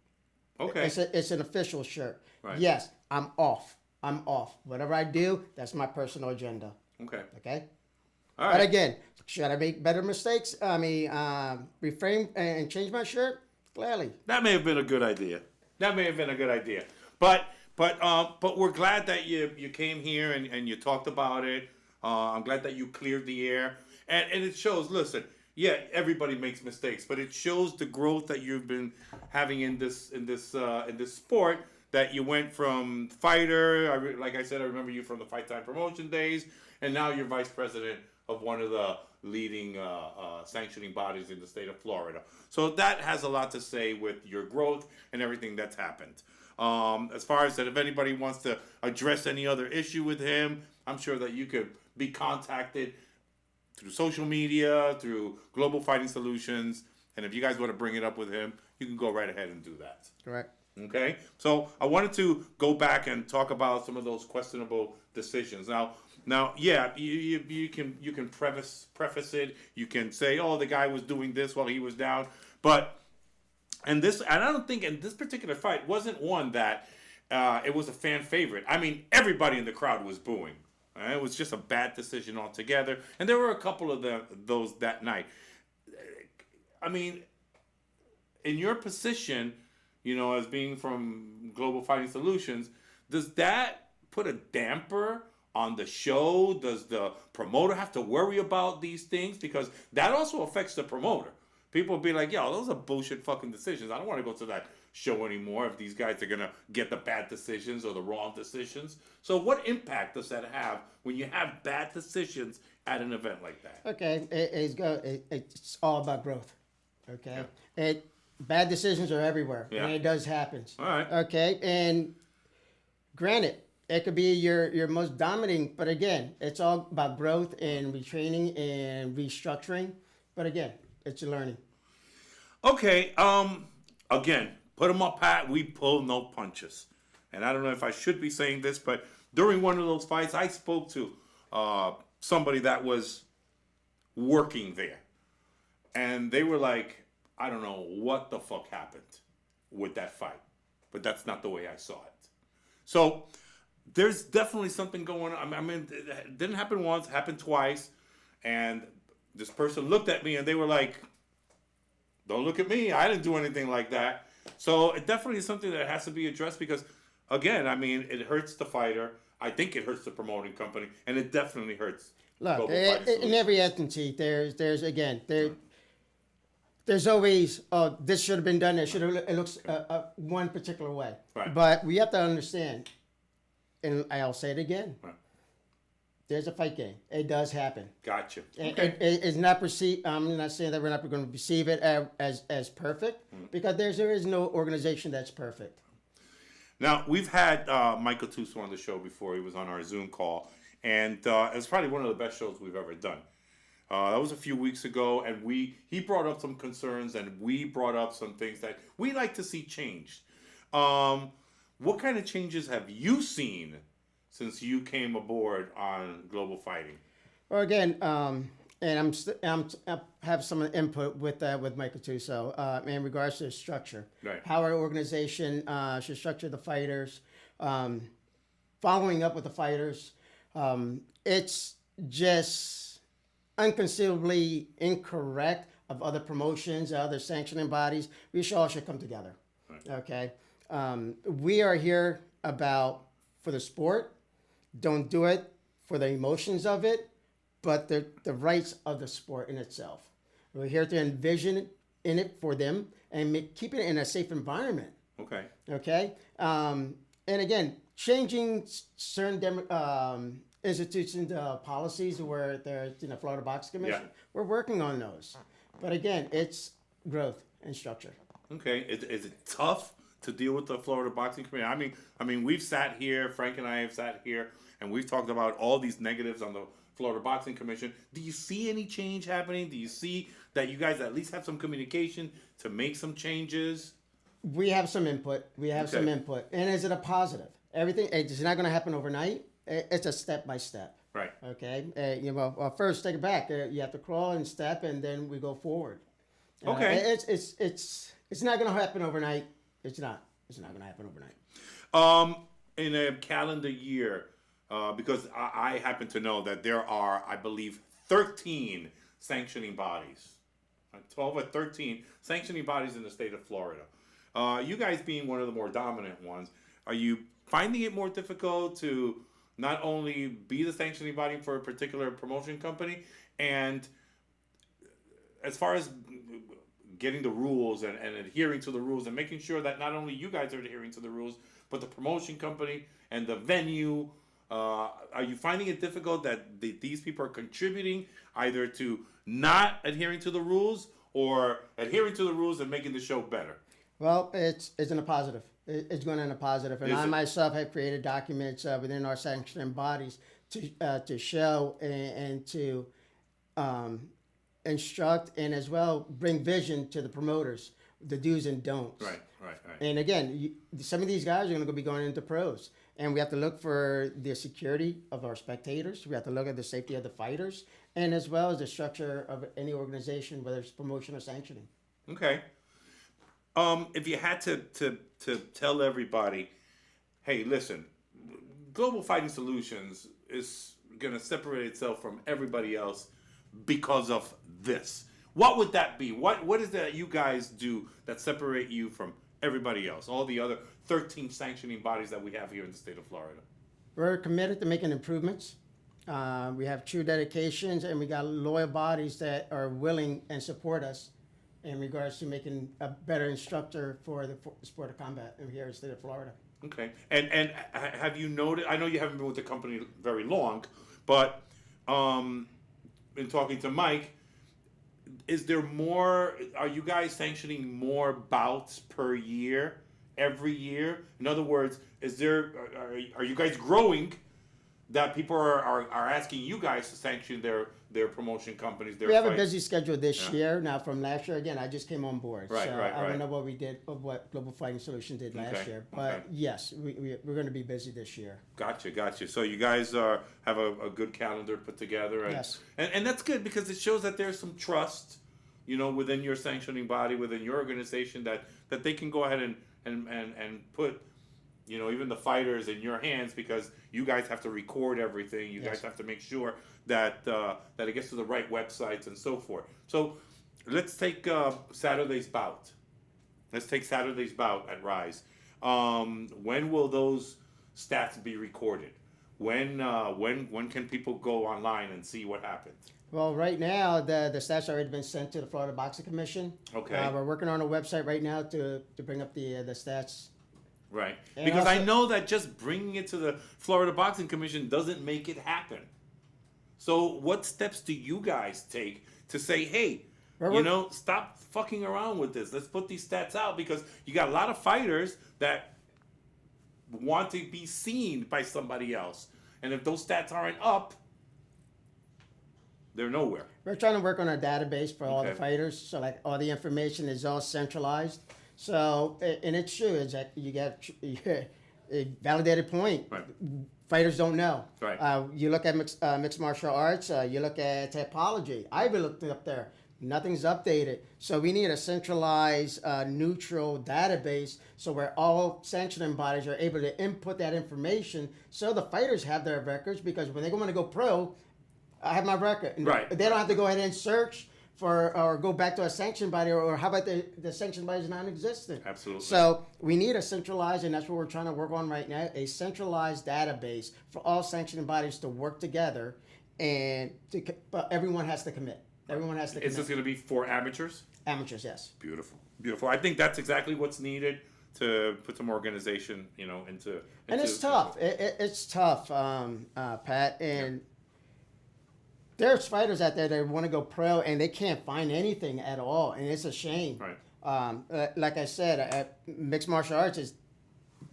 Okay. It's an official shirt. Right. Yes, I'm off. Whatever I do, that's my personal agenda. Okay? All right. But again, should I make better mistakes? Reframe and change my shirt? Gladly. That may have been a good idea. But we're glad that you came here and you talked about it. I'm glad that you cleared the air. And it shows, listen, everybody makes mistakes, but it shows the growth that you've been having in this sport, that you went from fighter, like I said, I remember you from the Fight Time Promotion days, and now you're vice president of one of the leading sanctioning bodies in the state of Florida. So that has a lot to say with your growth and everything that's happened. As far as that, if anybody wants to address any other issue with him, I'm sure that you could be contacted through social media, through Global Fighting Solutions, and if you guys want to bring it up with him, you can go right ahead and do that. Correct. Okay, so I wanted to go back and talk about some of those questionable decisions. Now, yeah, you can preface it. You can say, oh, the guy was doing this while he was down, but I don't think in this particular fight wasn't one that it was a fan favorite. I mean, everybody in the crowd was booing. It was just a bad decision altogether, and there were a couple of those that night. I mean, in your position, as being from Global Fighting Solutions, does that put a damper on the show? Does the promoter have to worry about these things? Because that also affects the promoter. People will be like, yo, those are bullshit fucking decisions. I don't want to go to that show anymore if these guys are going to get the bad decisions or the wrong decisions. So what impact does that have when you have bad decisions at an event like that? Okay, it's all about growth. Okay, bad decisions are everywhere, and it does happen. All right. Okay, and granted, it could be your most dominating, but again, it's all about growth and retraining and restructuring. But again, it's learning. Okay, again, Putemup Pat, we pull no punches. And I don't know if I should be saying this, but during one of those fights, I spoke to somebody that was working there. And they were like, I don't know what the fuck happened with that fight. But that's not the way I saw it. So there's definitely something going on. I mean, it didn't happen once, it happened twice. And this person looked at me and they were like, don't look at me. I didn't do anything like that. So it definitely is something that has to be addressed because, again, I mean, it hurts the fighter. I think it hurts the promoting company. And it definitely hurts. Look, in every entity, there's always, this should have been done. It looks one particular way. Right. But we have to understand, and I'll say it again. Right. There's a fight game. It does happen. Gotcha. Okay. It's not perceived. I'm not saying that we're not going to perceive it as perfect because there is no organization that's perfect. Now, we've had Michael Tuso on the show before. He was on our Zoom call. And it's probably one of the best shows we've ever done. That was a few weeks ago. And he brought up some concerns and we brought up some things that we like to see changed. What kind of changes have you seen since you came aboard on Global Fighting? Well, again, and I have some input with Michael Tuso in regards to the structure, right. How our organization should structure the fighters, following up with the fighters. It's just unconceivably incorrect of other promotions, other sanctioning bodies. We all should come together. Right. Okay, we are here for the sport. Don't do it for the emotions of it, but the rights of the sport in itself. We're here to envision in it for them and keep it in a safe environment. Okay. Okay. And again, changing certain institutions' policies where there's Florida Boxing Commission. Yeah. We're working on those, but again, it's growth and structure. Okay. Is it tough to deal with the Florida Boxing Commission? I mean, we've sat here, Frank and I have sat here, and we've talked about all these negatives on the Florida Boxing Commission. Do you see any change happening? Do you see that you guys at least have some communication to make some changes? We have some input. And is it a positive? Everything, it's not going to happen overnight. It's a step by step. Right. Okay. First take it back. You have to crawl and step, and then we go forward. Okay. It's not going to happen overnight. It's not going to happen overnight. In a calendar year, because I happen to know that there are, I believe, 13 sanctioning bodies. 12 or 13 sanctioning bodies in the state of Florida. You guys being one of the more dominant ones, are you finding it more difficult to not only be the sanctioning body for a particular promotion company, and as far as getting the rules and adhering to the rules and making sure that not only you guys are adhering to the rules, but the promotion company and the venue. Are you finding it difficult that these people are contributing either to not adhering to the rules or adhering to the rules and making the show better? Well, it's in a positive. It's going in a positive. And I myself have created documents within our sanctioning bodies to show and to instruct and as well bring vision to the promoters, the do's and don'ts. Right. And again, some of these guys are going to be going into pros. And we have to look for the security of our spectators. We have to look at the safety of the fighters, and as well as the structure of any organization, whether it's promotion or sanctioning. Okay. If you had to tell everybody, hey, listen, Global Fighting Solutions is going to separate itself from everybody else because of this. What would that be? What is that you guys do that separate you from everybody else, all the other 13 sanctioning bodies that we have here in the state of Florida? We're committed to making improvements. We have true dedications, and we got loyal bodies that are willing and support us in regards to making a better instructor for the sport of combat here in the state of Florida. Okay. And have you noticed, I know you haven't been with the company very long, but in talking to Mike, is there more, are you guys sanctioning more bouts per year, every year? In other words, are you guys growing that people are asking you guys to sanction their promotion companies, their We have fights? a busy schedule this year. Now from last year, again, I just came on board. Right. I don't know what we did, what Global Fighting Solutions did last year. But yes, we're going to be busy this year. Gotcha. So you guys have a good calendar put together. And, Yes. And that's good because it shows that there's some trust, within your sanctioning body, within your organization, that they can go ahead and put, even the fighters in your hands, because you guys have to record everything. You guys have to make sure that it gets to the right websites and so forth. So let's take Saturday's bout. Let's take Saturday's bout at RIZE. When will those stats be recorded? When can people go online and see what happened? Well, right now, the stats already been sent to the Florida Boxing Commission. Okay. We're working on a website right now to bring up the stats. Right. And Because also, I know that just bringing it to the Florida Boxing Commission doesn't make it happen. So what steps do you guys take to say, hey, stop fucking around with this. Let's put these stats out, because you got a lot of fighters that want to be seen by somebody else. And if those stats aren't up, they're nowhere. We're trying to work on a database for all the fighters, so like all the information is all centralized. So, and it's true, is that you get a validated point. Right. Fighters don't know. Right. You look at mixed martial arts, you look at typology. I even looked it up there. Nothing's updated. So we need a centralized, neutral database, so where all sanctioning bodies are able to input that information, so the fighters have their records, because when they want to go pro, I have my record. And Right. they don't have to go ahead and search for or go back to a sanctioned body, or how about the sanctioned body is non-existent. Absolutely. So we need a centralized, and that's what we're trying to work on right now, a centralized database for all sanctioning bodies to work together, and but everyone has to commit. Everyone has to commit. Is this going to be for amateurs? Amateurs, yes. Beautiful. I think that's exactly what's needed to put some organization, into. And it's tough. It's tough, Pat. And there's fighters out there that want to go pro, and they can't find anything at all, and it's a shame. Right. Like I said, mixed martial arts is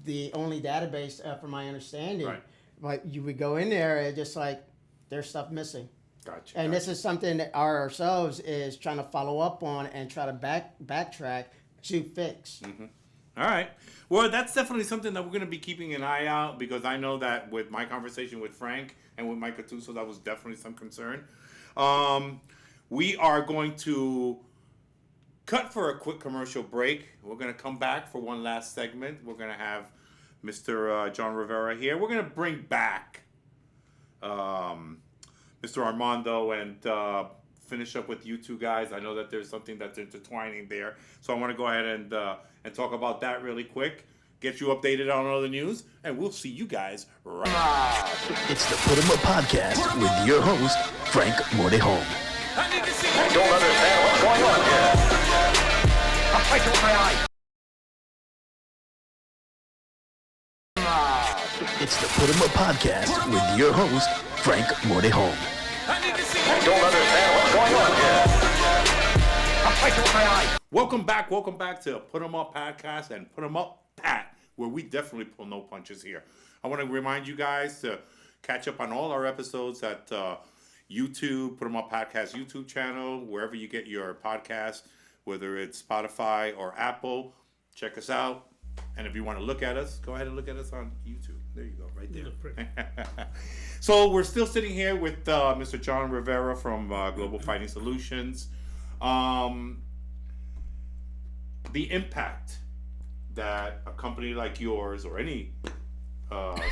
the only database, from my understanding. Right. But you would go in there, and just like there's stuff missing. Gotcha. And this is something that ourselves is trying to follow up on and try to backtrack to fix. Mm-hmm. All right. Well, that's definitely something that we're going to be keeping an eye out, because I know that with my conversation with Frank and with Mike Gattuso, that was definitely some concern. We are going to cut for a quick commercial break. We're going to come back for one last segment. We're going to have Mr. John Rivera here. We're going to bring back Mr. Armando and finish up with you two guys. I know that there's something that's intertwining there, so I want to go ahead and talk about that really quick, get you updated on all the news, and we'll see you guys right now. It's the Putemup Podcast with your host, Frank Mortejon. I don't understand what's going on here. fight you with my eyes. It's the Putemup Podcast with your host, Frank Mordejon. I don't understand what's going on here. I'll fight you with my eyes. Welcome back to Putemup Podcast and Putemup Pat, where we definitely pull no punches here. I want to remind you guys to catch up on all our episodes at YouTube, Putemup Podcast YouTube channel, wherever you get your podcasts, whether it's Spotify or Apple. Check us out. And if you want to look at us, go ahead and look at us on YouTube. There you go, right there. You look pretty. So we're still sitting here with Mr. John Rivera from Global Fighting Solutions. The impact that a company like yours or any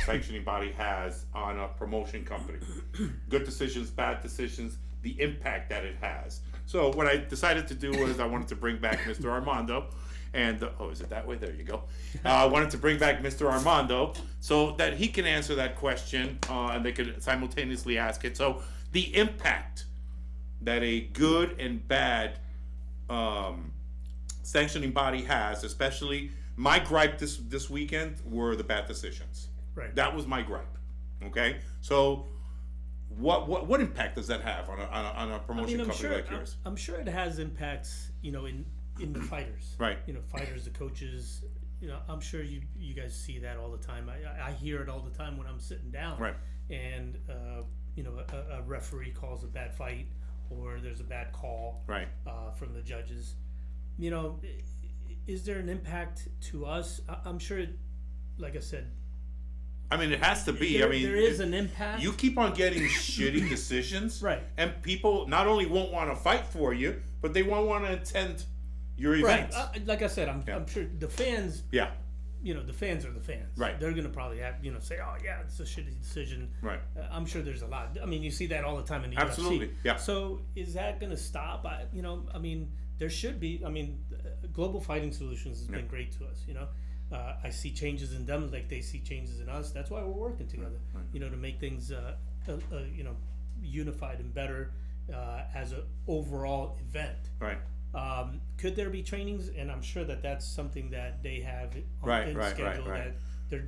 sanctioning body has on a promotion company. Good decisions, bad decisions, the impact that it has. So what I decided to do was I wanted to bring back Mr. Armando. And, is it that way? There you go. I wanted to bring back Mr. Armando so that he can answer that question and they could simultaneously ask it. So the impact that a good and bad sanctioning body has, especially my gripe this weekend were the bad decisions. Right. That was my gripe. Okay? So what impact does that have on a promotion company like yours? I'm sure it has impacts, in the fighters, Right. Fighters, the coaches, I'm sure you guys see that all the time. I hear it all the time when I'm sitting down. Right. And, a referee calls a bad fight or there's a bad call. Right. From the judges. Is there an impact to us? I'm sure, like I said, I mean, it has to be. there is an impact. You keep on getting shitty decisions. Right. And people not only won't want to fight for you, but they won't want to attend your events. Right. Like I said, I'm sure the fans. Yeah. The fans are the fans. Right. They're gonna probably have say, oh yeah, it's a shitty decision. Right. I'm sure there's a lot. I mean, you see that all the time in the Absolutely. UFC. Yeah. So is that gonna stop? There should be. Global Fighting Solutions has been great to us. I see changes in them like they see changes in us. That's why we're working together. Right. To make things unified and better as an overall event. Right. Could there be trainings? And I'm sure that's something that they have in schedule. Right. That they're,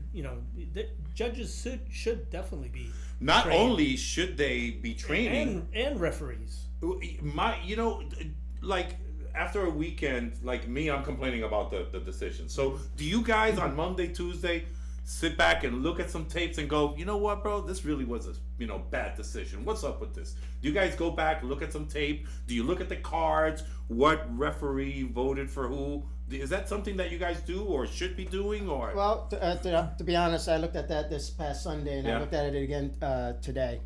the judges should definitely be. Not trained. only should they be training and referees. Like after a weekend, like me, I'm complaining about the decision. So do you guys on Monday, Tuesday sit back and look at some tapes and go, you know what, bro, this really was a bad decision. What's up with this? Do you guys go back, look at some tape? Do you look at the cards? What referee voted for who? Is that something that you guys do or should be doing? Or Well, to be honest, I looked at that this past Sunday, and I looked at it again today.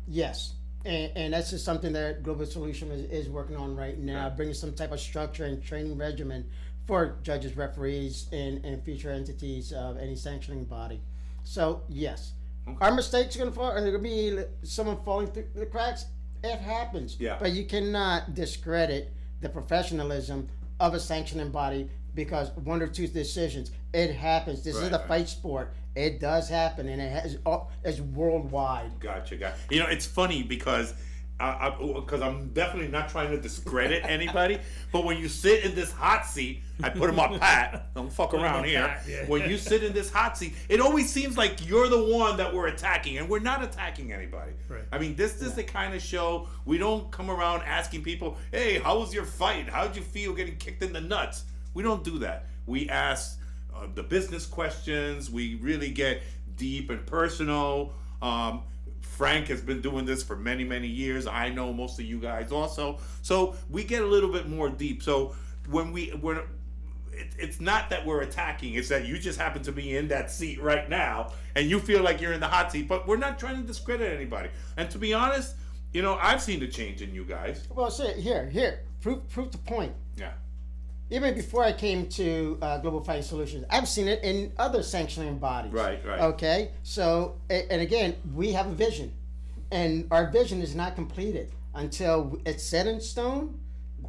Yes. And that's just something that Global Solution is working on right now, bringing some type of structure and training regimen for judges, referees, and future entities of any sanctioning body. So, yes. Are mistakes going to fall? Are there going to be someone falling through the cracks? It happens. Yeah. But you cannot discredit the professionalism of a sanctioning body because one or two decisions. It happens. This is a fight sport. It does happen, and it's worldwide. Gotcha. It's funny because I'm definitely not trying to discredit anybody, but when you sit in this hot seat, I put him up pat. Don't fuck around here. Pat, yeah. When you sit in this hot seat, it always seems like you're the one that we're attacking, and we're not attacking anybody. Right. I mean, this is the kind of show we don't come around asking people, "Hey, how was your fight? How'd you feel getting kicked in the nuts?" We don't do that. We ask the business questions. We really get deep and personal. Frank has been doing this for many, many years. I know most of you guys also. So we get a little bit more deep. So when it's not that we're attacking, it's that you just happen to be in that seat right now and you feel like you're in the hot seat, but we're not trying to discredit anybody. And to be honest, I've seen the change in you guys. Well, say here, prove the point. Yeah. Even before I came to Global Fighting Solutions, I've seen it in other sanctioning bodies. Right. Okay, so, and again, we have a vision, and our vision is not completed until it's set in stone,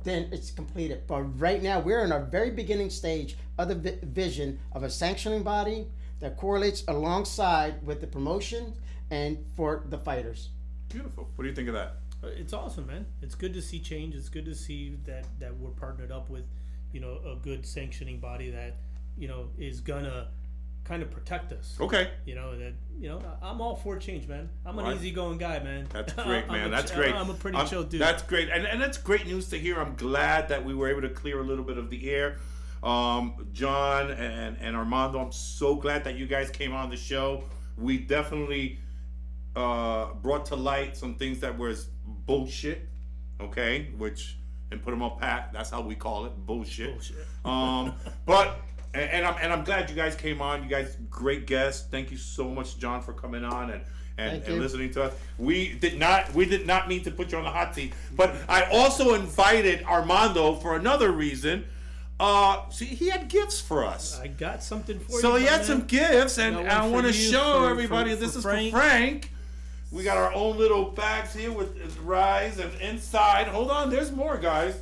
then it's completed. But right now, we're in our very beginning stage of the vision of a sanctioning body that correlates alongside with the promotion and for the fighters. Beautiful. What do you think of that? It's awesome, man. It's good to see change. It's good to see that we're partnered up with a good sanctioning body that, is gonna kind of protect us. Okay. I'm all for change, man. I'm an Right. easygoing guy, man. That's great, man. That's I'm great. a pretty chill dude. That's great. And that's great news to hear. I'm glad that we were able to clear a little bit of the air. John and Armando, I'm so glad that you guys came on the show. We definitely brought to light some things that was bullshit, okay? Which, and put them on pat, that's how we call it, bullshit. But I'm glad you guys came on. You guys, great guests. Thank you so much, John, for coming on and listening to us. We did not mean to put you on the hot seat, but I also invited Armando for another reason. See, he had gifts for us. I got something for you. So he had man. some gifts, and Got I one want to for you, show everybody for this is Frank. for Frank. We got our own little bags here with RIZE, and inside, hold on, there's more, guys.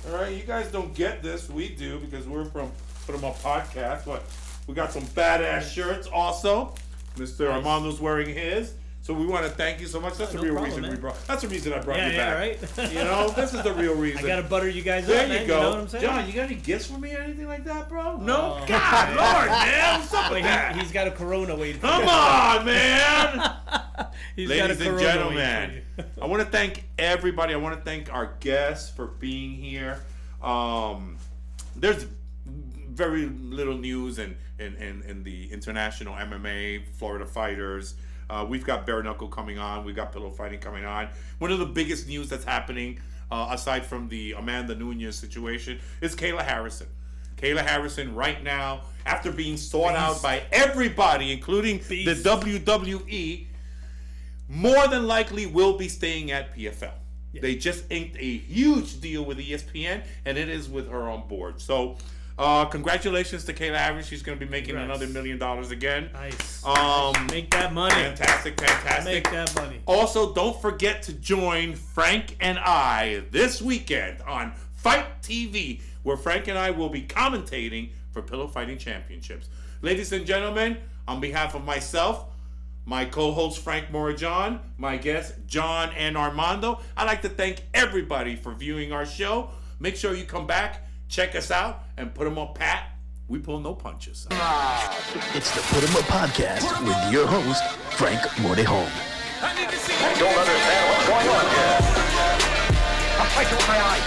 All right, you guys don't get this. We do, because we're from PutemupPodcast. But we got some badass shirts also. Mr. Armando's wearing his. So we want to thank you so much. That's the real reason we brought. That's the reason I brought you back. Right. This is the real reason. I gotta butter you guys There up, you man. go. You know what I'm saying? John, you got any gifts for me or anything like that, bro? No? God, Lord, man. What's up with that? He's got a Corona waiting for Come you. on, man. He's got a Ladies and Corona gentlemen, waiting for you. I want to thank everybody. I want to thank our guests for being here. There's very little news in the international MMA, Florida fighters. We've got bare knuckle coming on. We've got pillow fighting coming on. One of the biggest news that's happening, aside from the Amanda Nunes situation, is Kayla Harrison. Kayla Harrison right now, after being sought out by everybody, including the WWE, more than likely will be staying at PFL. Yeah. They just inked a huge deal with ESPN, and it is with her on board. So, congratulations to Kayla Harrison. She's going to be making another $1 million again. Nice. Make that money. Fantastic. Make that money. Also, don't forget to join Frank and I this weekend on Fight TV, where Frank and I will be commentating for Pillow Fighting Championships. Ladies and gentlemen, on behalf of myself, my co-host Frank Morajon, my guests John and Armando, I'd like to thank everybody for viewing our show. Make sure you come back, check us out, and put them on pat. We pull no punches. It's the Putemup Podcast with your host, Frank Morajon. I don't understand what's going on here. I'll fight you with my eyes.